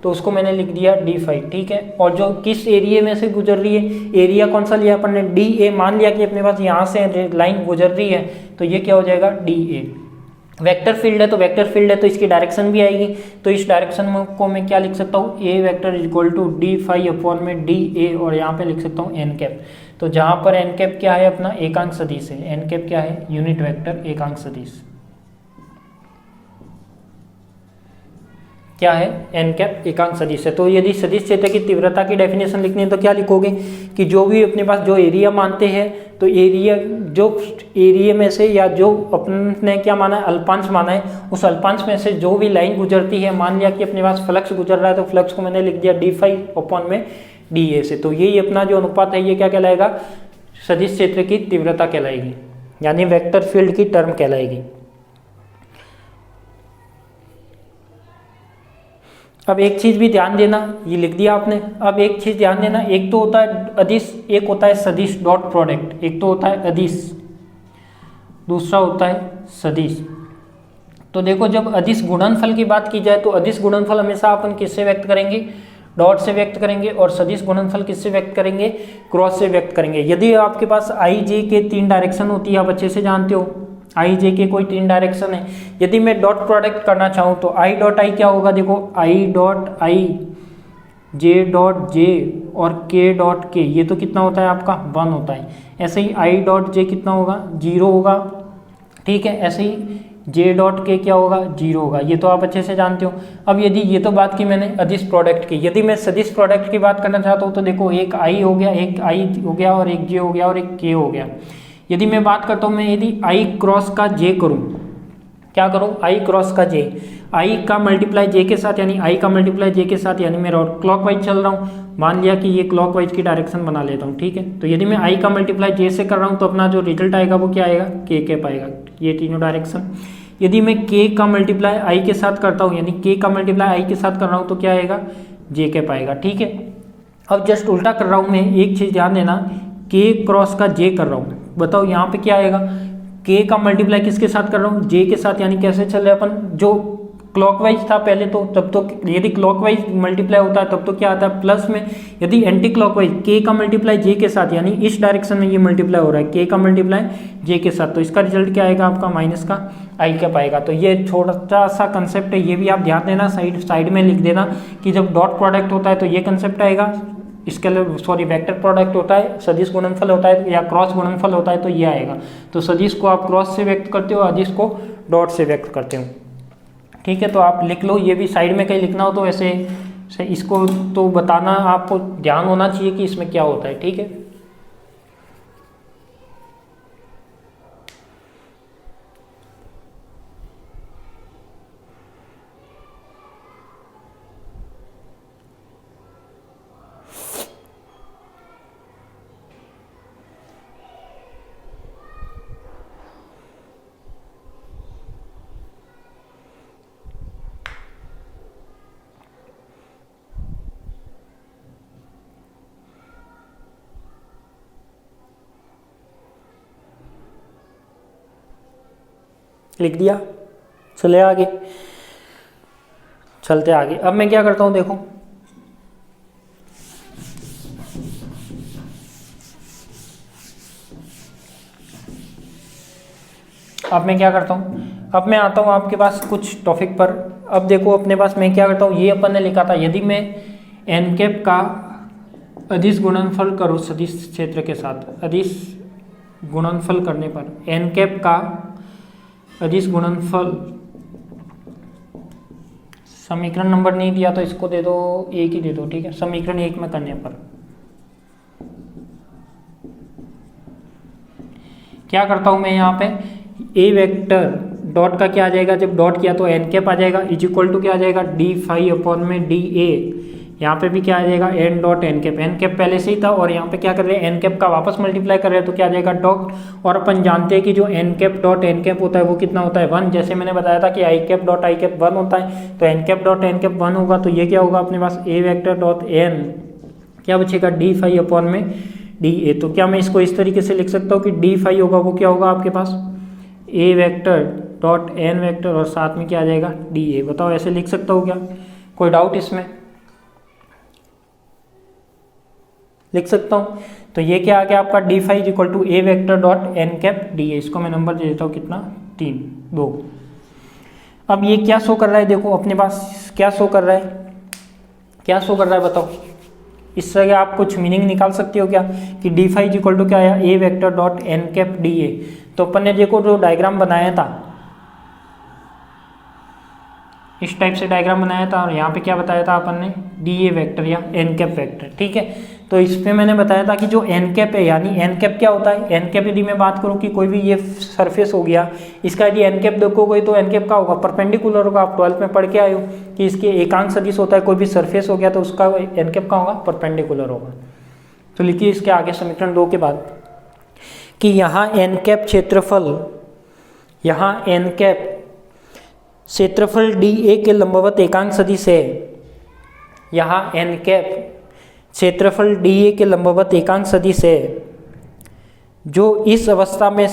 तो उसको मैंने लिख दिया डी फाई, ठीक है। और जो किस एरिया में से गुजर रही है, एरिया कौन सा लिया अपन ने, डी ए, मान लिया कि अपने पास यहाँ से लाइन गुजर रही है, तो ये क्या हो जाएगा डी ए। वेक्टर फील्ड है तो वेक्टर फील्ड है तो इसकी डायरेक्शन भी आएगी, तो इस डायरेक्शन को मैं क्या लिख सकता हूँ, A vector is equal to D phi upon में डी ए, और यहाँ पे लिख सकता हूँ एन कैप। तो जहाँ पर एन कैप क्या है अपना एकांक सदिश है, एन कैप क्या है यूनिट वेक्टर एकांक सदिश, क्या है एन कैप एकांक सदिश है। तो यदि सदिश क्षेत्र की तीव्रता की डेफिनेशन लिखनी है तो क्या लिखोगे कि जो भी अपने पास जो एरिया मानते हैं, तो एरिया जो एरिया में से या जो अपने क्या माना है अल्पांश माना है, उस अल्पांश में से जो भी लाइन गुजरती है, मान लिया कि अपने पास फ्लक्स गुजर रहा है तो फ्लक्स को मैंने लिख दिया डी फाई अपॉन में डी ए से, तो यही अपना जो अनुपात है ये क्या कहलाएगा, सदिश क्षेत्र की तीव्रता कहलाएगी, यानी वेक्टर फील्ड की टर्म कहलाएगी। अब एक चीज भी ध्यान देना, ये लिख दिया आपने, अब एक चीज ध्यान देना, एक तो होता है अदिश, एक होता है सदिश डॉट प्रोडक्ट, एक तो होता है अदिश, दूसरा होता है सदिश। तो देखो जब अदिश गुणनफल की बात की जाए तो अदिश गुणनफल हमेशा अपन किससे व्यक्त करेंगे, डॉट से व्यक्त करेंगे, और सदिश गुणनफल किससे व्यक्त करेंगे, क्रॉस से व्यक्त करेंगे। यदि आपके पास आई जे के 3 डायरेक्शन होती है, आप अच्छे से जानते हो आई जे के कोई 3 डायरेक्शन है, यदि मैं डॉट प्रोडक्ट करना चाहूँ तो आई डॉट आई क्या होगा, देखो I dot I, J dot J और के डॉट के, ये तो कितना होता है आपका 1 होता है। ऐसे ही आई डॉट जे कितना होगा 0 होगा, ठीक है। ऐसे ही जे डॉट के क्या होगा 0 होगा, ये तो आप अच्छे से जानते हो। अब यदि ये तो बात की मैंने अदिश प्रोडक्ट की, यदि मैं सदिश प्रोडक्ट की बात करना चाहता हूँ तो देखो एक आई हो गया, एक आई हो गया, और एक जे हो गया, और एक के हो गया। यदि मैं बात करता हूँ, मैं यदि आई क्रॉस का जे करूँ, क्या करूँ आई क्रॉस का जे, आई का मल्टीप्लाई जे के साथ, यानी आई का मल्टीप्लाई जे के साथ, यानी मैं क्लॉकवाइज चल रहा हूँ, मान लिया कि ये क्लॉकवाइज की डायरेक्शन बना लेता हूँ, ठीक है। तो यदि मैं आई का मल्टीप्लाई जे से कर रहा हूँ तो अपना जो रिजल्ट आएगा वो क्या आएगा के कैप आएगा, ये तीनों डायरेक्शन। यदि मैं के का मल्टीप्लाई आई के साथ करता हूँ, यानी के का मल्टीप्लाई आई के साथ कर रहा हूँ तो क्या आएगा जे कैप आएगा, ठीक है। अब जस्ट उल्टा कर रहा हूँ मैं, एक चीज़ ध्यान देना, के क्रॉस का जे कर रहा हूँ, बताओ यहाँ पे क्या आएगा, के का मल्टीप्लाई किसके साथ कर रहा हूँ जे के साथ, यानी कैसे चल रहे अपन, जो क्लॉकवाइज था पहले तो, तब तो यदि क्लॉकवाइज मल्टीप्लाई होता है तब तो क्या आता है प्लस में, यदि एंटी क्लॉकवाइज के का मल्टीप्लाई जे के साथ, यानी इस डायरेक्शन में ये मल्टीप्लाई हो रहा है के का मल्टीप्लाई जे के साथ, तो इसका रिजल्ट क्या आएगा आपका माइनस का आई कैप आएगा। तो ये छोटा सा कंसेप्ट है, ये भी आप ध्यान देना, साइड में लिख देना कि जब डॉट प्रोडक्ट होता है तो ये कंसेप्ट आएगा, इसके लिए सॉरी वेक्टर प्रोडक्ट होता है, सदिश गुणनफल होता है या क्रॉस गुणनफल होता है तो ये आएगा। तो सदिश को आप क्रॉस से व्यक्त करते हो, अदिश को डॉट से व्यक्त करते हो, ठीक है। तो आप लिख लो, ये भी साइड में कहीं लिखना हो तो ऐसे इसको तो बताना, आपको ध्यान होना चाहिए कि इसमें क्या होता है, ठीक है। लिख दिया, चले आगे, चलते आगे। अब मैं क्या करता हूँ देखो, अब मैं क्या करता हूँ, अब मैं आता हूँ आपके पास कुछ टॉपिक पर। अब देखो अपने पास मैं क्या करता हूँ, ये अपन ने लिखा था, यदि मैं एन कैप का अदिश गुणनफल करूँ सदिश क्षेत्र के साथ, अदिश गुणनफल करने पर एन कैप का अदिश गुणनफल, समीकरण नंबर नहीं दिया तो इसको दे दो, एक ही दे दो, ठीक है। समीकरण 1 में करने पर क्या करता हूं मैं, यहाँ पे ए वेक्टर डॉट का क्या आ जाएगा, जब डॉट किया तो एन कैप आ जाएगा, इज इक्वल टू क्या आ जाएगा डी फाई अपॉन में डी ए। यहाँ पे भी क्या आ जाएगा एन डॉट एन कैप पहले से ही था और यहाँ पे क्या कर रहे हैं एन कैप का वापस मल्टीप्लाई कर रहे हैं तो क्या आ जाएगा डॉट। और अपन जानते हैं कि जो N cap dot N cap होता है वो कितना होता है 1, जैसे मैंने बताया था कि I cap dot I cap 1 होता है, तो N cap dot N cap 1 होगा, तो ये क्या होगा अपने पास ए वेक्टर डॉट एन क्या बचेगा डी फाई अपॉन में डी ए। तो क्या मैं इसको इस तरीके से लिख सकता हूँ कि डी फाई होगा वो क्या होगा आपके पास A vector dot N vector और साथ में क्या आ जाएगा डी ए। बताओ ऐसे लिख सकता हूँ क्या, कोई डाउट इसमें, लिख सकता हूँ। तो ये क्या आ गया आपका D phi is equal to A vector dot N cap D A. इसको मैं नंबर दे देता हूँ कितना 2। अब ये क्या शो कर रहा है, देखो अपने पास क्या शो कर रहा है, क्या शो कर रहा है बताओ। इससे आप कुछ मीनिंग निकाल सकते हो क्या कि D phi is equal to क्या आया A vector dot N cap D A. तो अपन ने देखो जो डायग्राम बनाया था इस टाइप से डायग्राम बनाया था और यहाँ पे क्या बताया था अपन ने डी ए वेक्टर या एन कैप वेक्टर, ठीक है। तो इस पे मैंने बताया था कि जो एन कैप है यानी एन कैप क्या होता है, एन कैप यदि मैं बात करूँ कि कोई भी ये सरफेस हो गया इसका यदि एन कैप देखोगे तो एन कैप का होगा परपेंडिकुलर होगा। आप 12 में पढ़ के आए हो कि इसके एकांक सदिश होता है, कोई भी सरफेस हो गया तो उसका एन कैप का होगा परपेंडिकुलर होगा। तो लिखिए इसके आगे समीकरण 2 के बाद कि यहाँ एन कैप क्षेत्रफल, यहाँ एन कैप क्षेत्रफल डी ए के लंबवत एकांक सदिश है, यहाँ एन कैप क्षेत्रफल डी ए के लंबवत एकांक सदिश है जो इस अवस्था में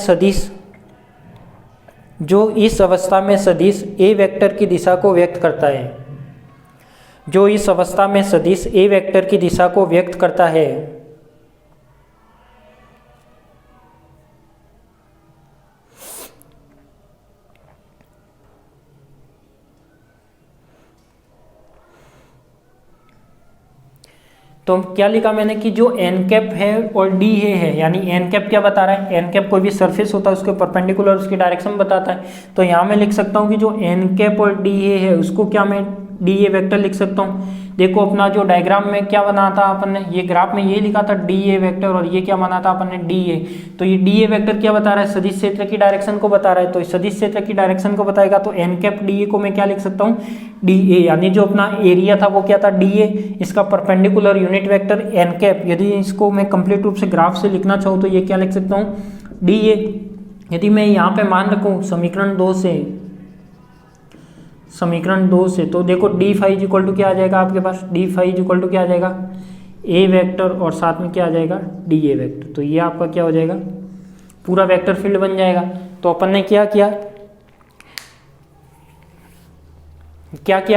सदिश ए वेक्टर की दिशा को व्यक्त करता है, जो इस अवस्था में सदिश ए वेक्टर की दिशा को व्यक्त करता है। तो क्या लिखा मैंने कि जो एन कैप है और डी ए है, यानी एन कैप क्या बता रहा है, एन कैप कोई भी सरफेस होता है उसके परपेंडिकुलर उसकी डायरेक्शन बताता है। तो यहाँ मैं लिख सकता हूँ कि जो एन कैप और डी ए है उसको क्या मैं डी ए वेक्टर लिख सकता हूँ। देखो अपना जो डायग्राम में क्या बना था अपन ने, ये ग्राफ में ये लिखा था डी ए वेक्टर और ये क्या बना था अपन ने डी ए। तो ये डी ए वेक्टर क्या बता रहा है, सदिश क्षेत्र की डायरेक्शन को बता रहा है। तो इस सदिश क्षेत्र की डायरेक्शन को बताएगा तो एन कैप डी ए को मैं क्या लिख सकता हूँ डी ए, यानी जो अपना एरिया था वो क्या था डी ए, इसका perpendicular unit vector N cap. यदि इसको मैं कंप्लीट रूप से ग्राफ से लिखना चाहूँ तो ये क्या लिख सकता हूँ डी ए। यदि मैं यहाँ पे मान रखूँ समीकरण 2 से तो देखो D phi is equal to क्या आ जाएगा आपके पास, D phi is equal to क्या आ जाएगा ए वेक्टर और साथ में क्या आ जाएगा डी ए वेक्टर। तो ये आपका क्या हो जाएगा पूरा वेक्टर फील्ड बन जाएगा। तो अपन ने क्या किया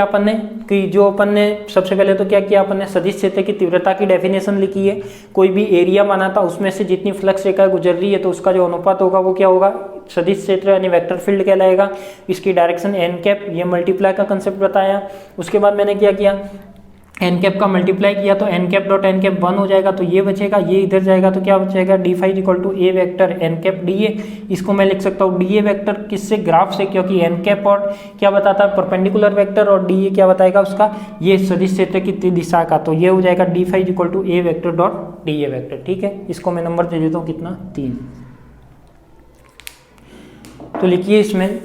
अपन ने कि जो अपन ने सबसे पहले तो क्या किया अपन ने सदिश क्षेत्र की तीव्रता की डेफिनेशन लिखी है। कोई भी एरिया माना था उसमें से जितनी फ्लक्स रेखा गुजर रही है तो उसका जो अनुपात होगा वो क्या होगा सदिश क्षेत्र यानी वेक्टर फील्ड कहलाएगा। इसकी डायरेक्शन एन कैप, ये मल्टीप्लाई का कंसेप्ट बताया। उसके बाद मैंने क्या किया एन कैप का मल्टीप्लाई किया तो N cap dot N cap 1 हो जाएगा, तो ये बचेगा, ये इधर जाएगा तो क्या बचेगा D phi equal to A vector N cap D A. इसको मैं लिख सकता हूँ डी ए वेक्टर किससे, ग्राफ से, क्योंकि एन कैप और क्या बताता है परपेंडिकुलर वेक्टर और डी ए क्या बताएगा उसका ये सदिश क्षेत्र की दिशा का। तो ये हो जाएगा D phi equal to A vector dot D A vector. ठीक है, इसको मैं नंबर दे देता हूँ कितना 3। तो लिखिए इसमें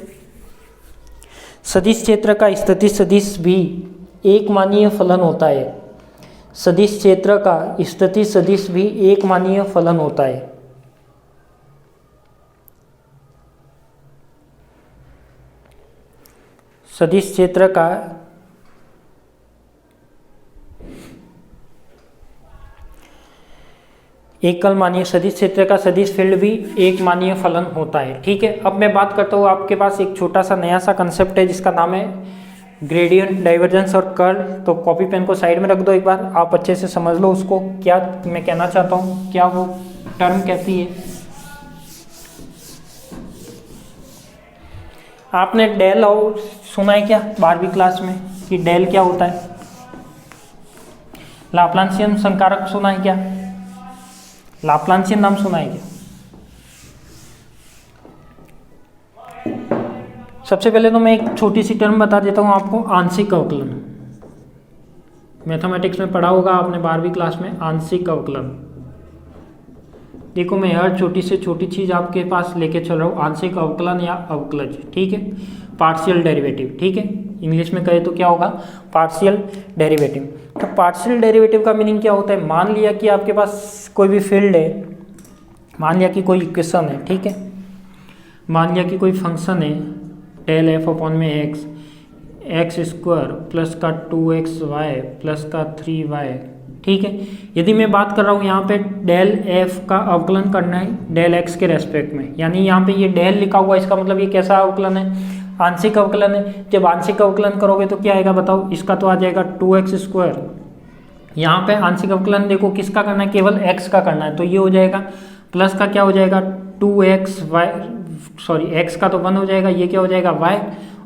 सदिश क्षेत्र का स्थितिज सदिश भी एक मानीय फलन होता है। सदिश क्षेत्र का स्थितिज सदिश भी एक मानीय फलन होता है। सदिश क्षेत्र का एकल मानीय सदिश क्षेत्र का सदिश फील्ड भी एक मानीय फलन होता है। ठीक है, अब मैं बात करता हूँ आपके पास एक छोटा सा नया सा कंसेप्ट है जिसका नाम है ग्रेडियंट, डाइवर्जेंस और कर्ल। तो कॉपी पेन को साइड में रख दो, एक बार आप अच्छे से समझ लो उसको क्या मैं कहना चाहता हूँ, क्या वो टर्म कहती है। आपने डेल और सुना है क्या 12वीं क्लास में कि डेल क्या होता है? लाप्लासियन संकारक सुना है क्या? लाप्लासियन नाम सुना है क्या? सबसे पहले तो मैं एक छोटी सी टर्म बता देता हूँ आपको, आंशिक अवकलन। मैथमेटिक्स में पढ़ा होगा आपने 12वीं क्लास में आंशिक अवकलन। देखो मैं हर छोटी से छोटी चीज़ आपके पास लेके चल रहा हूँ, आंशिक अवकलन या अवकलज, ठीक है, पार्शियल डेरिवेटिव, ठीक है, इंग्लिश में कहे तो क्या होगा, पार्शियल डेरिवेटिव। तो पार्शियल डेरिवेटिव का मीनिंग क्या होता है, मान लिया कि आपके पास कोई भी फील्ड है, मान लिया कि कोई इक्वेशन है, ठीक है, मान लिया कि कोई फंक्शन है डेल एफ अपॉन में एक्स स्क्वायर प्लस का 2xy प्लस का 3y, ठीक है। यदि मैं बात कर रहा हूँ यहाँ पे डेल एफ का अवकलन करना है डेल एक्स के रेस्पेक्ट में, यानी यहाँ पे ये डेल लिखा हुआ है, इसका मतलब ये कैसा अवकलन है, आंशिक अवकलन है। जब आंशिक अवकलन करोगे तो क्या आएगा बताओ, इसका तो आ जाएगा 2x स्क्वायर, यहाँ पे आंशिक अवकलन देखो किसका करना है, केवल x का करना है, तो ये हो जाएगा प्लस का क्या हो जाएगा 2xy, सॉरी x का तो 1 हो जाएगा, ये क्या हो जाएगा y,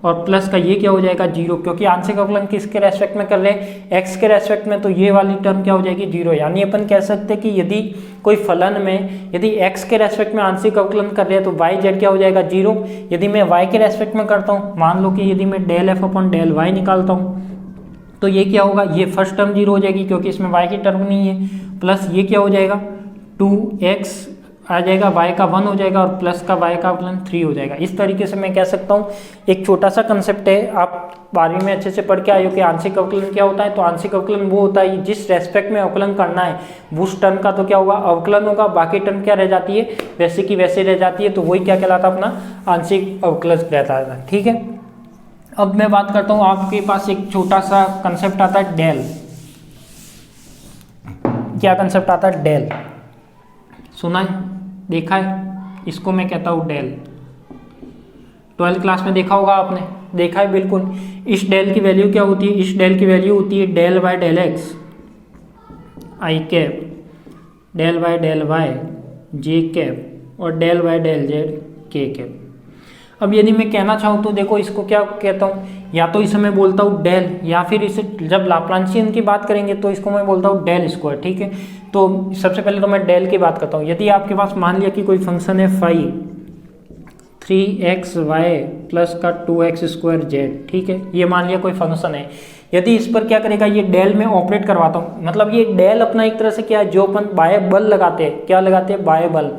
और प्लस का ये क्या हो जाएगा 0, क्योंकि आंशिक अवकलन किसके रेस्पेक्ट में कर रहे हैं, x के रेस्पेक्ट में, तो ये वाली टर्म क्या हो जाएगी 0। यानी अपन कह सकते हैं कि यदि कोई फलन में यदि x के रेस्पेक्ट में आंशिक अवकलन कर रहे हैं तो y z क्या हो जाएगा 0। यदि मैं y के रेस्पेक्ट में करता हूँ, मान लो कि यदि मैं del F upon del Y निकालता हूँ तो ये क्या होगा, ये फर्स्ट टर्म 0 हो जाएगी क्योंकि इसमें y की टर्म नहीं है, प्लस ये क्या हो जाएगा 2x आ जाएगा, y का 1 हो जाएगा और प्लस का y का अवकलन 3 हो जाएगा। इस तरीके से मैं कह सकता हूँ, एक छोटा सा कंसेप्ट है, आप 12वीं में अच्छे से पढ़ के आए हो कि आंशिक अवकलन क्या होता है। तो आंशिक अवकलन वो होता है जिस रेस्पेक्ट में अवकलन करना है उस टर्म का तो क्या होगा, अवकलन होगा, बाकी टर्म क्या रह जाती है, वैसे की वैसे रह जाती है, तो वही क्या कहलाता है, अपना आंशिक अवकलज रहता है, ठीक है। अब मैं बात करता हूँ, आपके पास एक छोटा सा कंसेप्ट आता है डेल। क्या कंसेप्ट आता है, डेल, सुना है, देखा है, इसको मैं कहता हूँ डेल। 12th क्लास में देखा होगा आपने, देखा है बिल्कुल। इस डेल की वैल्यू क्या होती है, इस डेल की वैल्यू होती है del by del X I cap, del by del Y J cap, और del by del Z K cap. अब यदि मैं कहना चाहूँ तो देखो इसको क्या कहता हूँ, या तो इसे मैं बोलता हूँ डेल, या फिर इसे जब लाप्लांशियन की बात करेंगे तो इसको मैं बोलता हूँ डेल स्क्वायर, ठीक है। तो सबसे पहले तो मैं डेल की बात करता हूँ। यदि आपके पास मान लिया कि कोई फंक्शन है फाई 3xy प्लस का 2x स्क्वायर जेड, ठीक है, ये मान लिया कोई फंक्शन है। यदि इस पर क्या करेगा, ये डेल में ऑपरेट करवाता हूँ, मतलब ये डेल अपना एक तरह से क्या है, जो अपन बाय बल लगाते हैं, क्या लगाते हैं, बाय बल।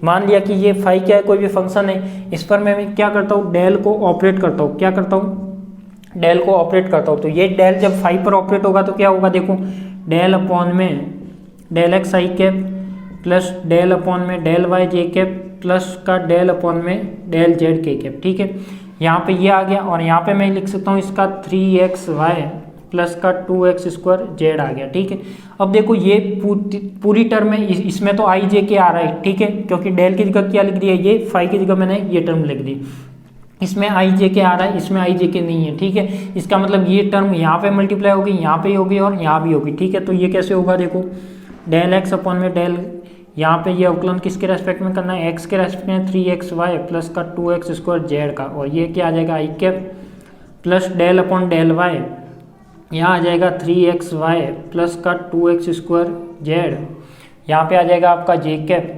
मान लिया कि ये फाई क्या है, कोई भी फंक्शन है, इस पर मैं क्या करता हूँ, डेल को ऑपरेट करता हूँ, क्या करता हूँ, डेल को ऑपरेट करता हूँ। तो ये डेल जब फाई पर ऑपरेट होगा तो क्या होगा, देखो डेल अपॉन में del X I cap plus del upon में del Y J cap plus का डेल अपॉन में डेल जेड के कैप, ठीक है। यहाँ पे ये आ गया, और यहाँ पे मैं लिख सकता हूँ इसका 3xy प्लस का 2x स्क्वायर जेड आ गया, ठीक है। अब देखो ये पूरी टर्म है, इसमें तो आई जे के आ रहा है, ठीक है, क्योंकि डेल की जगह क्या लिख दिया, ये फाई की जगह मैंने ये टर्म लिख दी। इसमें आई जे के आ रहा है, इसमें आई जे के नहीं है, ठीक है। इसका मतलब ये टर्म यहाँ पे मल्टीप्लाई होगी, यहाँ पे होगी और यहाँ भी होगी, ठीक है। तो ये कैसे होगा, देखो डेल एक्स अपॉन में डेल, यहाँ पे ये अवकलन किसके रेस्पेक्ट में करना है, एक्स के रेस्पेक्ट में 3xy प्लस का 2x स्क्वायर जेड का, और ये क्या आ जाएगा I cap plus del upon del Y, यहाँ आ जाएगा 3xy प्लस का 2x स्क्वायर जेड, यहाँ पे आ जाएगा आपका जे कैप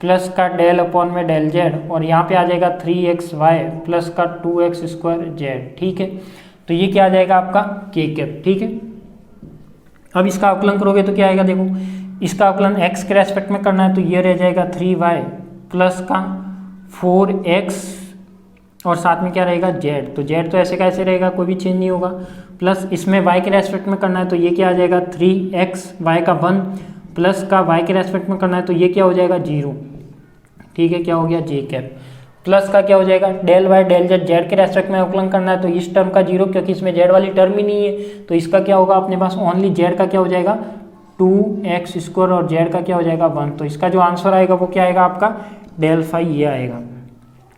प्लस का डेल अपॉन में डेल जेड, और यहाँ पे आ जाएगा 3xy प्लस का 2x स्क्वायर जेड, ठीक है। तो ये क्या आ जाएगा आपका के कैप, ठीक है। अब इसका अवकलन करोगे तो क्या आएगा, देखो इसका अवकलन x के रेस्पेक्ट में करना है तो ये रह जाएगा 3y प्लस का 4x, और साथ में क्या रहेगा z, तो z तो ऐसे का ऐसे रहेगा, कोई भी चेंज नहीं होगा, प्लस इसमें y के रेस्पेक्ट में करना है तो ये क्या आ जाएगा 3x y का 1 प्लस का y के रेस्पेक्ट में करना है तो ये क्या हो जाएगा 0, ठीक है, क्या हो गया जे कैप, प्लस का क्या हो जाएगा del Y del Z, Z के रेस्पेक्ट में अवकलन करना है तो इस टर्म का 0, क्योंकि इसमें जेड वाली टर्म ही नहीं है, तो इसका क्या होगा अपने पास ओनली जेड का क्या हो जाएगा 2x स्क्वायर और जेड का क्या हो जाएगा 1। तो इसका जो आंसर आएगा वो क्या आएगा आपका डेल फाई, ये आएगा।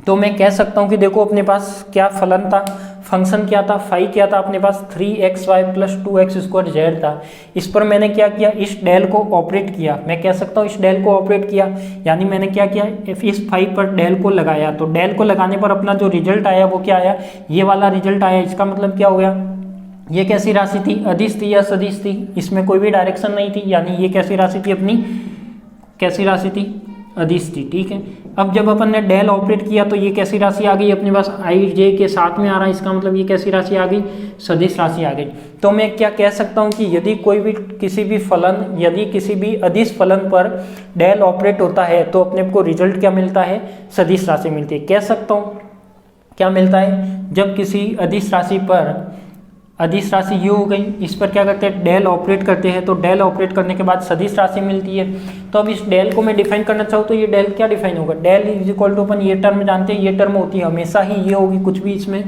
तो मैं कह सकता हूँ कि देखो अपने पास क्या फलन था, फंक्शन क्या था, फाई क्या था, अपने पास 3xy plus 2x square Z था। इस पर मैंने क्या किया, इस डेल को ऑपरेट किया, मैं कह सकता हूँ इस डेल को ऑपरेट किया, यानी मैंने क्या किया, इस फाई पर डेल को लगाया, तो डेल को लगाने पर अपना जो रिजल्ट आया वो क्या आया, ये वाला रिजल्ट आया। इसका मतलब क्या हो गया, ये कैसी राशि थी, अदिश थी या सदिश थी, इसमें कोई भी डायरेक्शन नहीं थी, यानी ये कैसी राशि थी अपनी, कैसी राशि थी, अदिश थी, ठीक है। अब जब अपन ने डेल ऑपरेट किया तो ये कैसी राशि आ गई अपने पास, आई जे के साथ में आ रहा है, इसका मतलब ये कैसी राशि आ गई, सदिश राशि आ गई। तो मैं क्या कह सकता हूँ कि यदि कोई भी किसी भी फलन, यदि किसी भी अदिश फलन पर डेल ऑपरेट होता है तो अपने को रिजल्ट क्या मिलता है, सदिश राशि मिलती है। कह सकता हूँ क्या मिलता है, जब किसी अदिश राशि पर, अदिश राशि ये हो गई, इस पर क्या करते हैं, डेल ऑपरेट करते हैं, तो डेल ऑपरेट करने के बाद सदिश राशि मिलती है। तो अब इस डेल को मैं डिफाइन करना चाहूँ तो ये डेल क्या डिफाइन होगा, डेल इज इक्वल टू, अपन ये टर्म जानते हैं, ये टर्म होती है हमेशा ही ये होगी, कुछ भी इसमें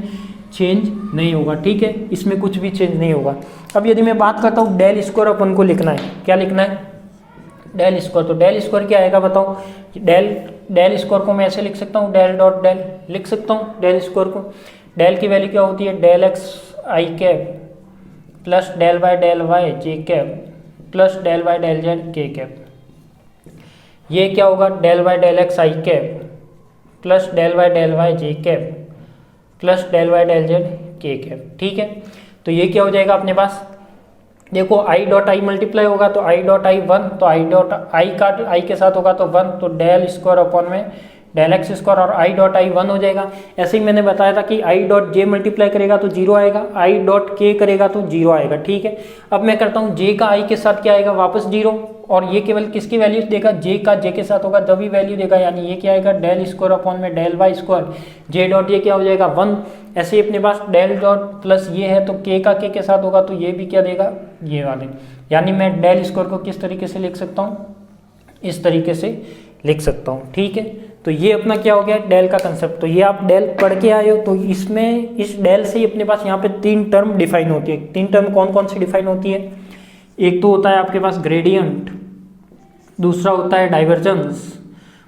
चेंज नहीं होगा, ठीक है, इसमें कुछ भी चेंज नहीं होगा। अब यदि मैं बात करता हूँ डेल स्क्वायर, अपन को लिखना है, क्या लिखना है, डेल स्क्वायर। तो डेल स्क्वायर क्या आएगा बताओ, डेल स्क्वायर को मैं ऐसे लिख सकता हूँ, डेल डॉट डेल लिख सकता हूँ डेल स्क्वायर को। डेल की वैल्यू क्या होती है, del X I cap plus del Y J cap plus del Y del Z K cap. ये क्या होगा, del Y del X I cap plus del Y J cap plus del Y del Z K cap, ठीक है। तो ये क्या हो जाएगा अपने पास, देखो आई डॉट आई मल्टीप्लाई होगा तो आई डॉट आई 1, तो आई डॉट आई का आई के साथ होगा तो 1, तो डेल स्क्वायर अपॉन में डेल एक्स स्क्वायर, और आई डॉट आई 1 हो जाएगा। ऐसे ही मैंने बताया था कि आई डॉट जे मल्टीप्लाई करेगा तो 0 आएगा, आई डॉट के करेगा तो 0 आएगा, ठीक है। अब मैं करता हूँ जे का आई के साथ क्या आएगा, वापस 0, और ये केवल किसकी वैल्यू देगा, जे का जे के साथ होगा तभी वैल्यू देगा, यानी ये क्या आएगा, डेल स्क्वायर अपॉन में del Y square, J dot ये क्या हो जाएगा 1। ऐसे ही अपने पास डेल डॉट प्लस ये है तो के का के साथ होगा तो ये भी क्या देगा, ये वाले, यानी मैं डेल स्क्वायर को किस तरीके से लिख सकता हूँ, इस तरीके से लिख सकता हूँ, ठीक है। तो ये अपना क्या हो गया, डेल का कंसेप्ट। तो ये आप डेल पढ़ के आए हो, तो इसमें इस डेल से ही अपने पास यहाँ पे 3 टर्म डिफाइन होती है। 3 टर्म कौन कौन सी डिफाइन होती है, एक तो होता है आपके पास ग्रेडियंट, दूसरा होता है डाइवर्जेंस,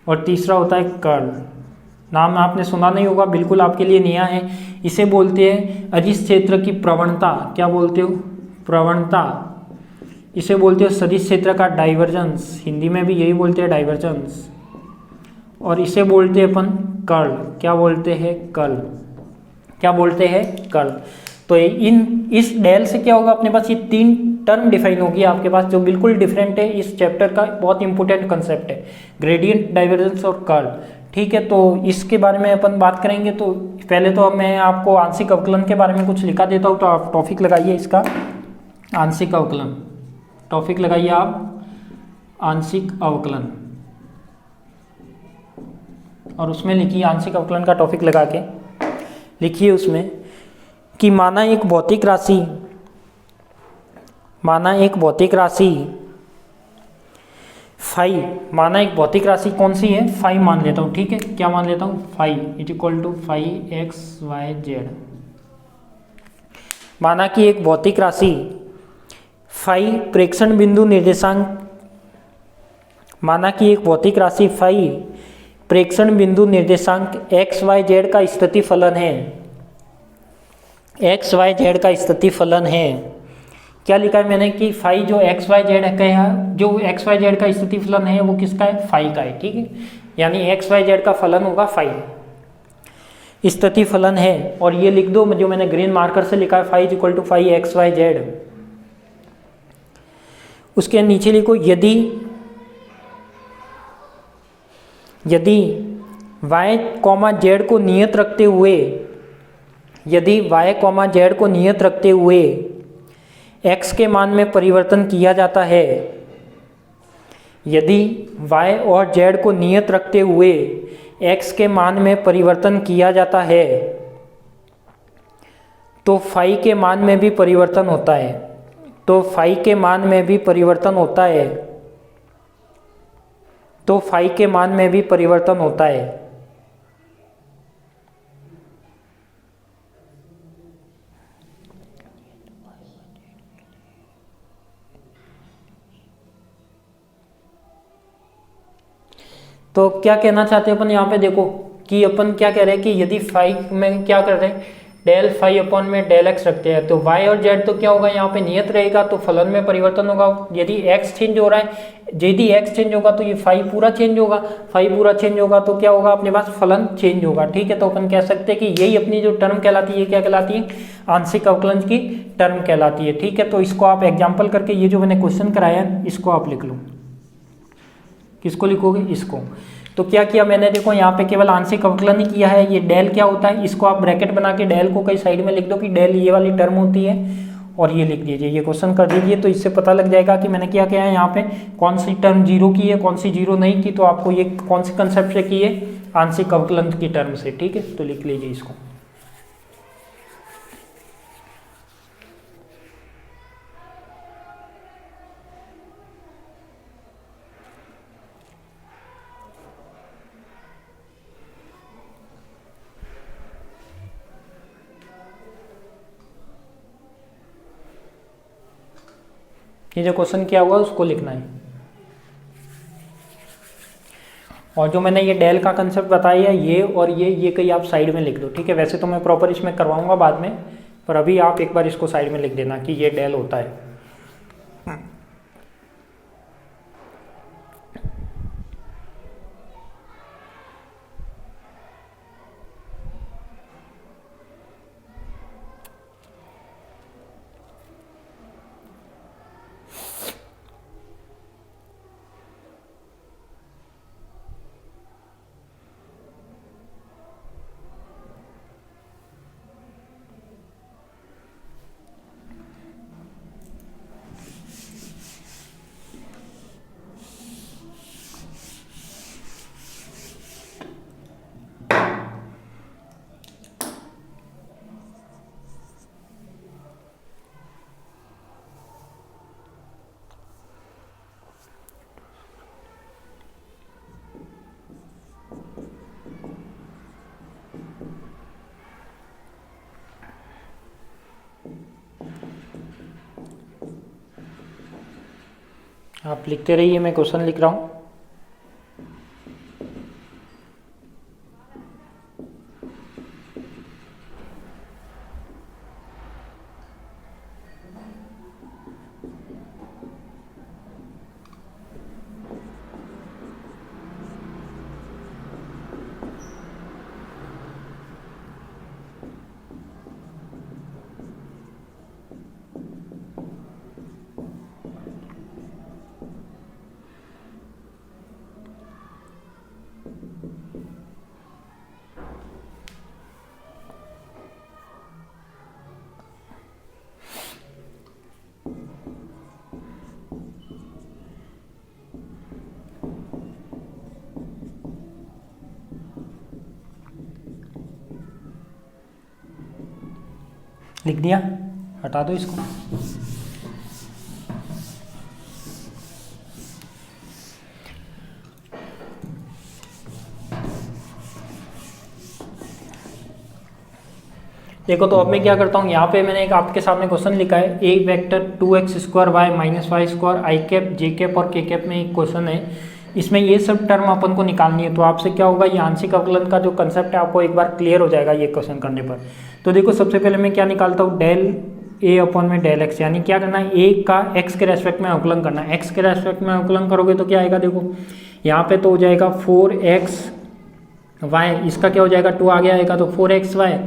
और तीसरा होता है कर्ल। नाम आपने सुना नहीं होगा, बिल्कुल आपके लिए नया है। इसे बोलते हैं अदिश क्षेत्र की प्रवणता, क्या बोलते हो, प्रवणता। इसे बोलते हो सदिश क्षेत्र का डाइवर्जेंस, हिंदी में भी यही बोलते हैं डाइवर्जेंस, और इसे बोलते हैं अपन कर्ल, क्या बोलते हैं, कर्ल, क्या बोलते हैं, कर्ल। तो इस डेल से क्या होगा अपने पास, ये 3 टर्म डिफाइन होगी आपके पास, जो बिल्कुल डिफरेंट है, इस चैप्टर का बहुत इंपॉर्टेंट कंसेप्ट है, ग्रेडियंट, डाइवर्जेंस और कर्ल, ठीक है। तो इसके बारे में अपन बात करेंगे। तो पहले तो मैं आपको आंशिक अवकलन के बारे में कुछ लिखा देता हूँ, तो आप टॉपिक लगाइए इसका, आंशिक अवकलन, टॉपिक लगाइए आप आंशिक अवकलन, और उसमें लिखिए आंशिक अवकलन का टॉपिक लगा के लिखिए उसमें कि माना एक भौतिक राशि, माना एक भौतिक राशि फाई, माना एक भौतिक राशि कौन सी है, फाई मान लेता हूँ, ठीक है। क्या मान लेता हूँ, phi is equal to phi X Y Z. माना कि एक भौतिक राशि फाई प्रेक्षण बिंदु निर्देशांक, माना कि एक भौतिक राशि फाई प्रेक्षण बिंदु निर्देशांक एक्स वाई जेड का स्थिति फलन है, एक्स वाई जेड का स्थिति फलन है। क्या लिखा है मैंने कि फाई जो एक्स वाई जेड का, जो एक्स वाई जेड का स्थिति फलन है वो किसका है, फाई का है, ठीक है। यानी एक्स वाई जेड का फलन होगा फाई, स्थिति फलन है। और ये लिख दो जो मैंने ग्रीन मार्कर से लिखा है, phi is equal to phi X Y Z. उसके नीचे लिखो यदि y, z को नियत रखते हुए, यदि y, z को नियत रखते हुए x के मान में परिवर्तन किया जाता है, यदि y और z को नियत रखते हुए x के मान में परिवर्तन किया जाता है तो फाई के मान में भी परिवर्तन होता है, तो फाई के मान में भी परिवर्तन होता है, तो फाई के मान में भी परिवर्तन होता है। तो क्या कहना चाहते हैं अपन यहाँ पे, देखो कि अपन क्या कह रहे हैं कि यदि फाई में क्या कर रहे हैं, डेल फाई अपॉन में डेल एक्स रखते हैं, तो वाई और जेड तो क्या होगा यहाँ पे नियत रहेगा, तो फलन में परिवर्तन होगा। यदि एक्स चेंज हो रहा है, यदि एक्स चेंज होगा तो ये फाई पूरा चेंज होगा, फाई पूरा चेंज होगा तो क्या होगा अपने पास, फलन चेंज होगा, ठीक है। तो अपन कह सकते हैं कि यही अपनी जो टर्म कहलाती है, क्या कहलाती है, आंशिक अवकलन की टर्म कहलाती है, ठीक है। तो इसको आप एग्जाम्पल करके, ये जो मैंने क्वेश्चन कराया है इसको आप लिख लो। किसको लिखोगे, इसको। तो क्या किया मैंने, देखो यहाँ पे केवल आंशिक अवकलन ही किया है। ये डेल क्या होता है, इसको आप ब्रैकेट बना के डेल को कहीं साइड में लिख दो कि डेल ये वाली टर्म होती है, और ये लिख दीजिए, ये क्वेश्चन कर दीजिए। तो इससे पता लग जाएगा कि मैंने क्या किया है, यहाँ पे कौन सी टर्म जीरो की है, कौन सी जीरो नहीं की। तो आपको ये कौन से कंसेप्ट से की है, आंशिक अवकलन की टर्म से, ठीक है। तो लिख लीजिए इसको। ये जो क्वेश्चन किया हुआ है उसको लिखना है। और जो मैंने ये डेल का कंसेप्ट बताया, ये और ये कहीं आप साइड में लिख दो, ठीक है। वैसे तो मैं प्रॉपर इसमें करवाऊंगा बाद में, पर अभी आप एक बार इसको साइड में लिख देना कि ये डेल होता है। आप लिखते रहिए, मैं क्वेश्चन लिख रहा हूँ। लिख दिया, हटा दो इसको। देखो तो अब मैं क्या करता हूँ, यहाँ पे मैंने एक आपके सामने क्वेश्चन लिखा है, A vector 2x² y minus Y square I cap J cap और के कैप में एक क्वेश्चन है। इसमें ये सब टर्म अपन को निकालनी है। तो आपसे क्या होगा, ये आंशिक अवकलन का जो कंसेप्ट है आपको एक बार क्लियर हो जाएगा ये क्वेश्चन करने पर। तो देखो सबसे पहले मैं क्या निकालता हूँ, डेल ए अपॉन में डेल एक्स, यानी क्या करना है, ए का एक्स के रेस्पेक्ट में अवकलन करना है। एक्स के रेस्पेक्ट में अवकलन करोगे तो क्या आएगा, देखो यहाँ पे तो हो जाएगा 4x वाई, इसका क्या हो जाएगा 2 आगे आएगा तो 4x वाई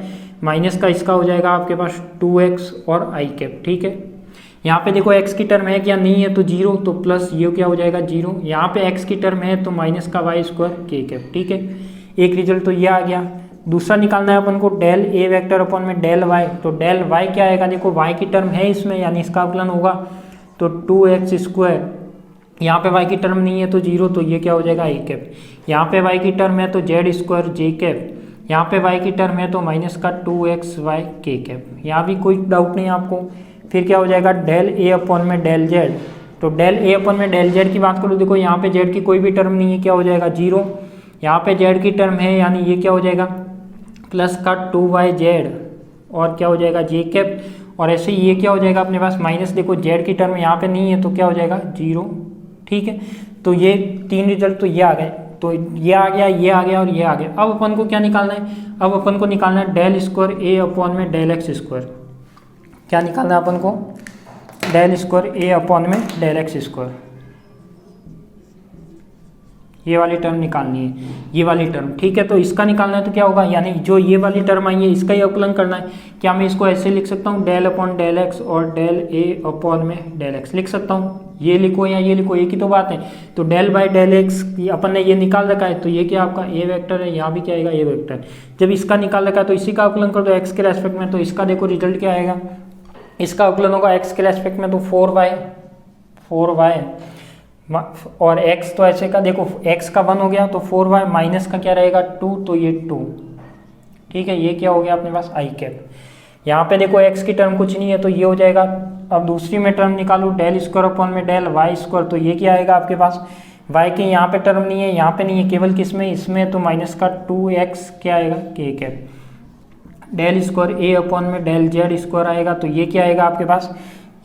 माइनस का इसका हो जाएगा आपके पास 2x और आई कैप, ठीक है। यहाँ पे देखो x की टर्म है क्या, नहीं है तो 0, तो प्लस ये क्या हो जाएगा 0। यहाँ पे x की टर्म है तो माइनस का वाई स्क्वायर के कैप, ठीक है। एक रिजल्ट तो ये आ गया। दूसरा निकालना है अपन को डेल ए वेक्टर अपॉन में डेल वाई। तो डेल वाई क्या आएगा, देखो y की टर्म है इसमें, यानी इसका अवकलन होगा तो 2x स्क्वायर, यहाँ पे y की टर्म नहीं है तो 0, तो ये क्या हो जाएगा आई कैप। यहाँ पे y की टर्म है तो जेड स्क्वायर जे कैप, यहाँ पे y की टर्म है तो माइनस का 2xy के कैप। यहाँ भी कोई डाउट नहीं आपको। फिर क्या हो जाएगा, डेल ए अपॉन में डेल जेड। तो डेल ए अपॉन में डेल जेड की बात करूँ, देखो यहाँ पे जेड की कोई भी टर्म नहीं है, क्या हो जाएगा 0। यहाँ पे जेड की टर्म है, यानी ये क्या हो जाएगा प्लस का 2yz और क्या हो जाएगा जे कैप। और ऐसे ये क्या हो जाएगा अपने पास माइनस, देखो जेड की टर्म यहाँ पे नहीं है तो क्या हो जाएगा 0, ठीक है। तो ये 3 रिजल्ट तो ये आ गए, तो ये आ गया, ये आ गया और ये आ गया। अब अपन को क्या निकालना है, अब अपन को निकालना है डेल स्क्वायर ए अपॉन में डेल एक्स स्क्वायर। क्या निकालना है अपन को, डेल स्क्वायर ए अपॉन में डेल एक्स स्क्वायर। ये वाली टर्म निकालनी है, ये वाली टर्म, ठीक है। तो इसका निकालना है तो क्या होगा, यानी जो ये वाली टर्म आई है इसका ही अवकलन करना है। क्या मैं इसको ऐसे लिख सकता हूँ, डेल अपॉन डेल एक्स और डेल ए अपॉन में डेल एक्स लिख सकता हूँ। ये लिखो या ये लिखो, एक ही तो बात है। तो del by del x upon ने ये निकाल रखा है, तो ये क्या आपका ए वेक्टर है, यहाँ भी क्या आएगा ए वेक्टर। जब इसका निकाल रखा है तो इसी का अवकलन कर दो एक्स के रेस्पेक्ट में, तो इसका देखो रिजल्ट क्या आएगा, इसका अवकलन होगा एक्स के रेस्पेक्ट में तो 4y और x तो ऐसे का देखो x का 1 हो गया तो 4y माइनस का क्या रहेगा 2, तो ये 2, ठीक है। ये क्या हो गया अपने पास आई कैप। यहाँ पे देखो x की टर्म कुछ नहीं है तो ये हो जाएगा। अब दूसरी में टर्म निकालू डेल स्क्वायर अपॉन में डेल वाई स्क्वायर, तो ये क्या आएगा आपके पास, y की यहाँ पे टर्म नहीं है, यहाँ पे नहीं है, केवल किस में, इसमें, तो माइनस का 2x क्या आएगा के कैप। डेल स्क्वायर ए अपॉन में डेल जेड स्क्वायर आएगा, तो ये क्या आएगा आपके पास,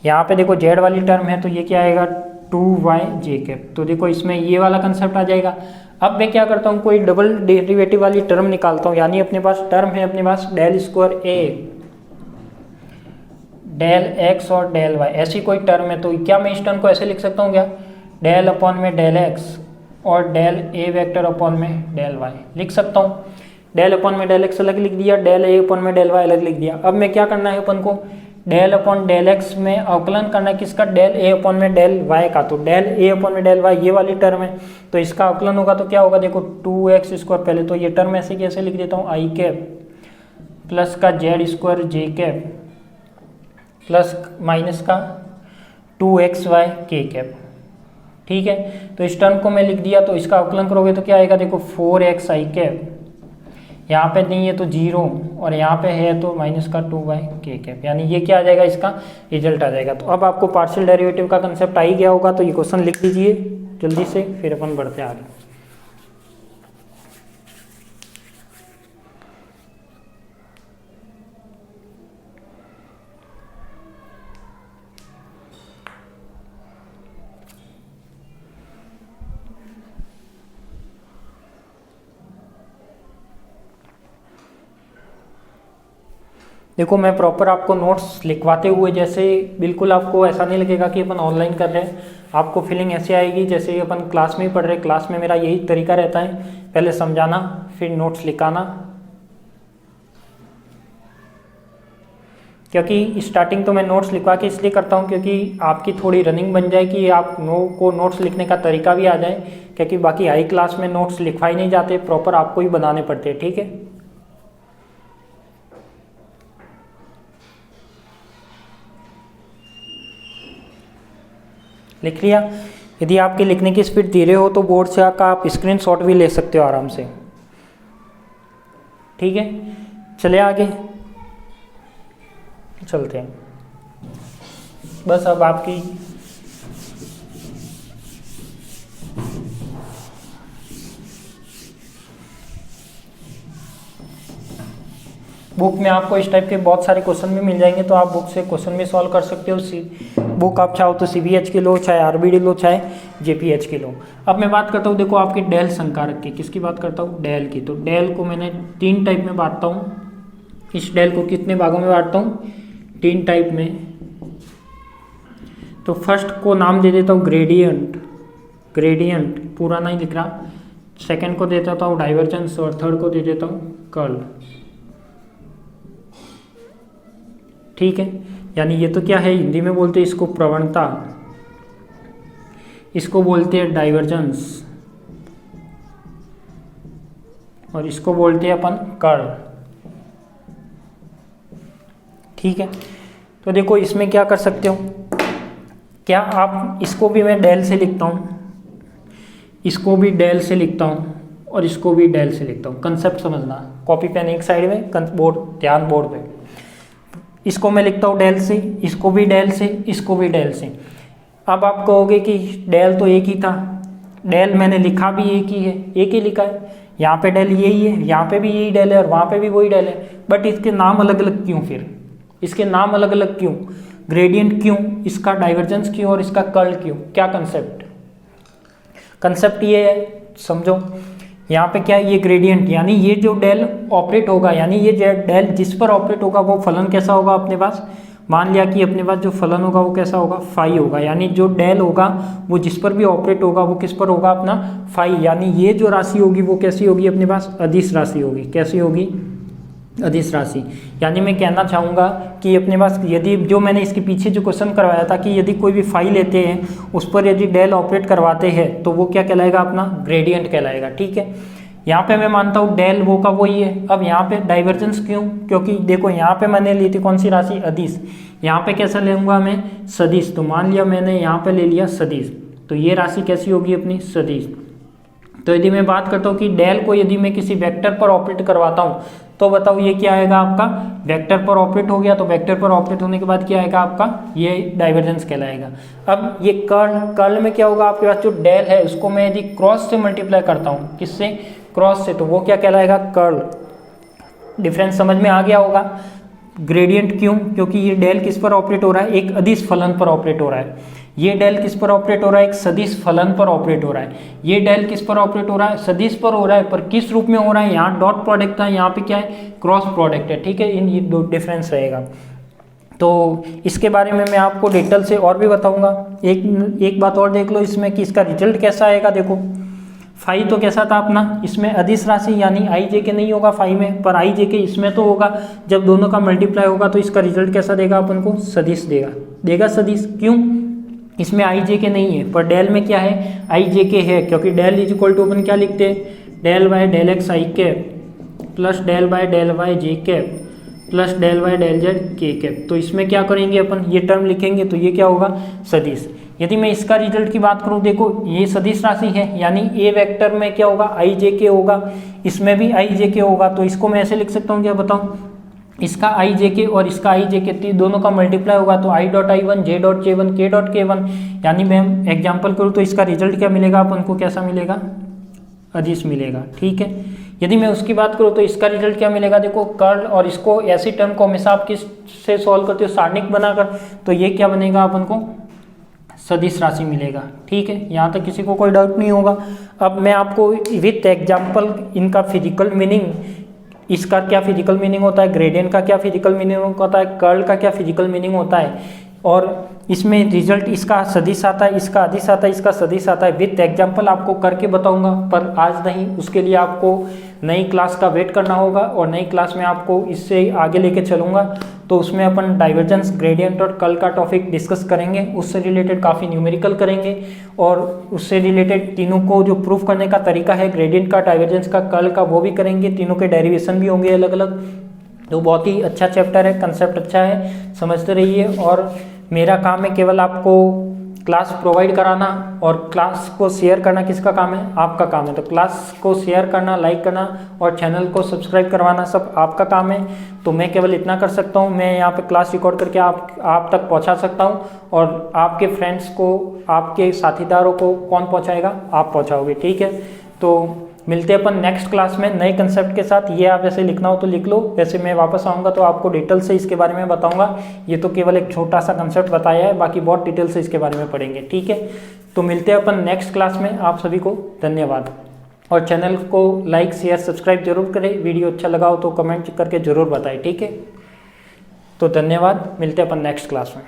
यहाँ पे देखो जेड वाली टर्म है तो ये क्या आएगा 2y जे कैप। तो देखो इसमें ये वाला कंसेप्ट आ जाएगा। अब मैं क्या करता हूँ, कोई डबल डेरिवेटिव वाली टर्म निकालता हूँ, यानी अपने पास टर्म है अपने पास डेल स्क्वायर ए डेल एक्स और डेल वाई, ऐसी कोई टर्म है। तो क्या मैं इस टर्म को ऐसे लिख सकता हूँ क्या, डेल अपॉन में डेल एक्स और डेल ए वेक्टर अपॉन में डेल वाई लिख सकता हूँ। डेल अपॉन में डेल एक्स अलग लिख दिया, डेल ए अपॉन में डेल वाई अलग लिख दिया। अब मैं क्या करना है अपन को, डेल अपॉन डेल एक्स में अवकलन करना है किसका, डेल ए अपॉन में डेल वाई का। तो डेल ए अपॉन में डेल वाई ये वाली टर्म है, तो इसका अवकलन होगा तो क्या होगा, देखो 2x स्क्वायर, पहले तो ये टर्म ऐसे कैसे लिख देता हूँ आई कैप प्लस का जेड स्क्वायर जे कैप प्लस माइनस का 2xy के कैप, ठीक है। तो इस टर्म को मैं लिख दिया, तो इसका अवकलन करोगे तो क्या आएगा, देखो 4x आई कैप, यहाँ पे नहीं है तो 0 और यहाँ पे है तो माइनस का 2y के कैप, यानी ये क्या आ जाएगा, इसका रिजल्ट आ जाएगा। तो अब आपको पार्शियल डेरिवेटिव का कंसेप्ट आ ही गया होगा, तो ये क्वेश्चन लिख लीजिए जल्दी से, फिर अपन बढ़ते आगे। देखो मैं प्रॉपर आपको नोट्स लिखवाते हुए, जैसे बिल्कुल आपको ऐसा नहीं लगेगा कि अपन ऑनलाइन कर रहे हैं, आपको फीलिंग ऐसे आएगी जैसे अपन क्लास में ही पढ़ रहे हैं। क्लास में मेरा यही तरीका रहता है, पहले समझाना फिर नोट्स लिखाना, क्योंकि स्टार्टिंग तो मैं नोट्स लिखवा के इसलिए करता हूँ क्योंकि आपकी थोड़ी रनिंग बन जाए कि आप को नोट्स लिखने का तरीका भी आ जाए, क्योंकि बाकी हाई क्लास में नोट्स लिखवाई नहीं जाते, प्रॉपर आपको ही बनाने पड़ते हैं, ठीक है। लिख लिया। यदि आपके लिखने की स्पीड धीरे हो तो बोर्ड से आकर आप स्क्रीनशॉट भी ले सकते हो आराम से, ठीक है। चले आगे चलते हैं। बस अब आपकी बुक में आपको इस टाइप के बहुत सारे क्वेश्चन भी मिल जाएंगे, तो आप बुक से क्वेश्चन भी सॉल्व कर सकते हो। बुक आप चाहो तो CBH की लो, चाहे RBD लो, चाहे JPH की लो। अब मैं बात करता हूँ, देखो आपकी डेल संकारक की, किसकी बात करता हूँ, डेल की। तो डेल को मैंने 3 टाइप में बांटता हूँ। इस डेल को कितने भागों में बांटता हूँ, 3 टाइप में। तो फर्स्ट को नाम दे देता हूँ ग्रेडियंट, ग्रेडियंट पूरा नहीं लिख रहा। सेकेंड को दे देता हूँ डाइवर्जेंस और थर्ड को दे देता हूँ कर्ल, ठीक है। यानी ये तो क्या है, हिंदी में बोलते हैं इसको प्रवणता, इसको बोलते हैं डाइवर्जेंस और इसको बोलते हैं अपन कर्ल, ठीक है। तो देखो इसमें क्या कर सकते हो, क्या आप इसको भी मैं डेल से लिखता हूँ, इसको भी डेल से लिखता हूँ और इसको भी डेल से लिखता हूँ। कंसेप्ट समझना, कॉपी पेन एक साइड में, बोर्ड ध्यान बोर्ड पे। इसको मैं लिखता हूँ डेल से, इसको भी डेल से, इसको भी डेल से। अब आप कहोगे कि डेल तो एक ही था, डेल मैंने लिखा भी एक ही है, एक ही लिखा है, यहाँ पे डेल यही है, यहाँ पे भी यही डेल है और वहाँ पे भी वही डेल है, बट इसके नाम अलग अलग क्यों, फिर इसके नाम अलग अलग क्यों, ग्रेडियंट क्यों, इसका डाइवर्जेंस क्यों और इसका कर्ल क्यों, क्या कंसेप्ट, कंसेप्ट ये है समझो। यहाँ पे क्या है, ये ग्रेडियंट, यानी ये जो डेल ऑपरेट होगा, यानी ये डेल जिस पर ऑपरेट होगा वो फलन कैसा होगा अपने पास, मान लिया कि अपने पास जो फलन होगा वो कैसा होगा, फाई होगा, यानी जो डेल होगा वो जिस पर भी ऑपरेट होगा वो किस पर होगा, अपना फाई, यानी ये जो राशि होगी वो कैसी होगी, अपने पास अदिश राशि होगी। कैसी होगी, अदिश राशि। यानी मैं कहना चाहूँगा कि अपने पास यदि जो मैंने इसके पीछे जो क्वेश्चन करवाया था कि यदि कोई भी फाई लेते हैं उस पर यदि डेल ऑपरेट करवाते हैं तो वो क्या कहलाएगा, अपना ग्रेडियंट कहलाएगा। ठीक है, यहाँ पे मैं मानता हूँ डेल वो का वही है। अब यहाँ पे डाइवर्जेंस क्यों, क्योंकि देखो यहाँ पे मैंने ली थी कौन सी राशि, अदिश, यहाँ पे कैसा लूँगा मैं, सदिश। तो मान लिया मैंने यहाँ पे ले लिया सदिश, तो ये राशि कैसी होगी, अपनी सदिश। तो यदि मैं बात करता हूँ कि डेल को यदि मैं किसी वेक्टर पर ऑपरेट करवाता हूँ तो बताओ ये क्या आएगा, आपका वेक्टर पर ऑपरेट हो गया। तो वेक्टर पर ऑपरेट होने के बाद क्या आएगा, आपका ये डाइवर्जेंस कहलाएगा। अब ये कर्ल में क्या होगा, आपके पास जो डेल है उसको मैं यदि क्रॉस से मल्टीप्लाई करता हूँ, किससे, क्रॉस से, तो वो क्या कहलाएगा, कर्ल। डिफरेंस समझ में आ गया होगा। ग्रेडियंट क्यों, क्योंकि ये डेल किस पर ऑपरेट हो रहा है, एक अदिश फलन पर ऑपरेट हो रहा है। ये डेल किस पर ऑपरेट हो रहा है, एक सदिश फलन पर ऑपरेट हो रहा है। ये डेल किस पर ऑपरेट हो रहा है, सदिश पर हो रहा है, पर किस रूप में हो रहा है, यहाँ डॉट प्रोडक्ट है, यहाँ पे क्या है, क्रॉस प्रोडक्ट है। ठीक है, इन ये दो डिफरेंस रहेगा। तो इसके बारे में मैं आपको डिटेल से और भी बताऊंगा। एक बात और देख लो इसमें कि इसका रिजल्ट कैसा आएगा। देखो फाई तो कैसा था अपना, इसमें अदिश राशि यानी आई जे के नहीं होगा फाई में, पर आई जे के इसमें तो होगा। जब दोनों का मल्टीप्लाई होगा तो इसका रिजल्ट कैसा देगा, अपन को सदिश देगा सदिश। क्यों, इसमें आई जे के नहीं है, पर डेल में क्या है, आई जे के है, क्योंकि डेल इज इक्वल टू अपन क्या लिखते हैं, del by del X I cap plus del by del Y J cap plus del Y del Z K cap. तो इसमें क्या करेंगे अपन, ये टर्म लिखेंगे, तो ये क्या होगा, सदिश। यदि मैं इसका रिजल्ट की बात करूं, देखो ये सदिश राशि है, यानी ए वेक्टर में क्या होगा, आई जे के होगा, इसमें भी आई जे के होगा। तो इसको मैं ऐसे लिख सकता हूँ, क्या बताऊँ, इसका आई जे के और इसका आई जे के दोनों का मल्टीप्लाई होगा, तो I dot I one, J dot J one, के डॉट के वन। यानी मैं एग्जाम्पल करूँ तो इसका रिजल्ट क्या मिलेगा, अपन को कैसा मिलेगा, अदिश मिलेगा। ठीक है, यदि मैं उसकी बात करूँ तो इसका रिजल्ट क्या मिलेगा, देखो कर्ल, और इसको ऐसी टर्म को हमेशा आप किस से सॉल्व करते हो, सारणिक बनाकर, तो ये क्या बनेगा, अपन को सदिश राशि मिलेगा। ठीक है, यहाँ तक किसी को कोई डाउट नहीं होगा। अब मैं आपको विथ एग्जाम्पल इनका फिजिकल मीनिंग, इसका क्या फिजिकल मीनिंग होता है, ग्रेडियंट का क्या फिजिकल मीनिंग होता है, कर्ल का क्या फिजिकल मीनिंग होता है, और इसमें रिजल्ट इसका सदिश आता है, इसका अदिश आता है, इसका सदिश आता है, विथ एग्जाम्पल आपको करके बताऊंगा। पर आज नहीं, उसके लिए आपको नई क्लास का वेट करना होगा, और नई क्लास में आपको इससे आगे लेके चलूंगा। तो उसमें अपन डाइवर्जेंस, ग्रेडियंट और कर्ल का टॉपिक डिस्कस करेंगे, उससे रिलेटेड काफ़ी न्यूमेरिकल करेंगे, और उससे रिलेटेड तीनों को जो प्रूफ करने का तरीका है, ग्रेडियंट का, डाइवर्जेंस का, कर्ल का, वो भी करेंगे। तीनों के डेरिवेशन भी होंगे अलग अलग। तो बहुत ही अच्छा चैप्टर है, कंसेप्ट अच्छा है, समझते रहिए। और मेरा काम है केवल आपको क्लास प्रोवाइड कराना, और क्लास को शेयर करना किसका काम है, आपका काम है। तो क्लास को शेयर करना, लाइक करना और चैनल को सब्सक्राइब करवाना सब आपका काम है। तो मैं केवल इतना कर सकता हूँ, मैं यहाँ पे क्लास रिकॉर्ड करके आप तक पहुँचा सकता हूँ, और आपके फ्रेंड्स को, आपके साथीदारों को कौन पहुँचाएगा, आप पहुँचाओगे। ठीक है, तो मिलते हैं अपन नेक्स्ट क्लास में नए कंसेप्ट के साथ। ये आप ऐसे लिखना हो तो लिख लो, वैसे मैं वापस आऊँगा तो आपको डिटेल से इसके बारे में बताऊँगा। ये तो केवल एक छोटा सा कंसेप्ट बताया है, बाकी बहुत डिटेल से इसके बारे में पढ़ेंगे। ठीक है, तो मिलते हैं अपन नेक्स्ट क्लास में। आप सभी को धन्यवाद, और चैनल को लाइक, शेयर, सब्सक्राइब जरूर करें। वीडियो अच्छा लगा हो तो कमेंट करके ज़रूर बताएं। ठीक है, तो धन्यवाद, मिलते हैं अपन नेक्स्ट क्लास में।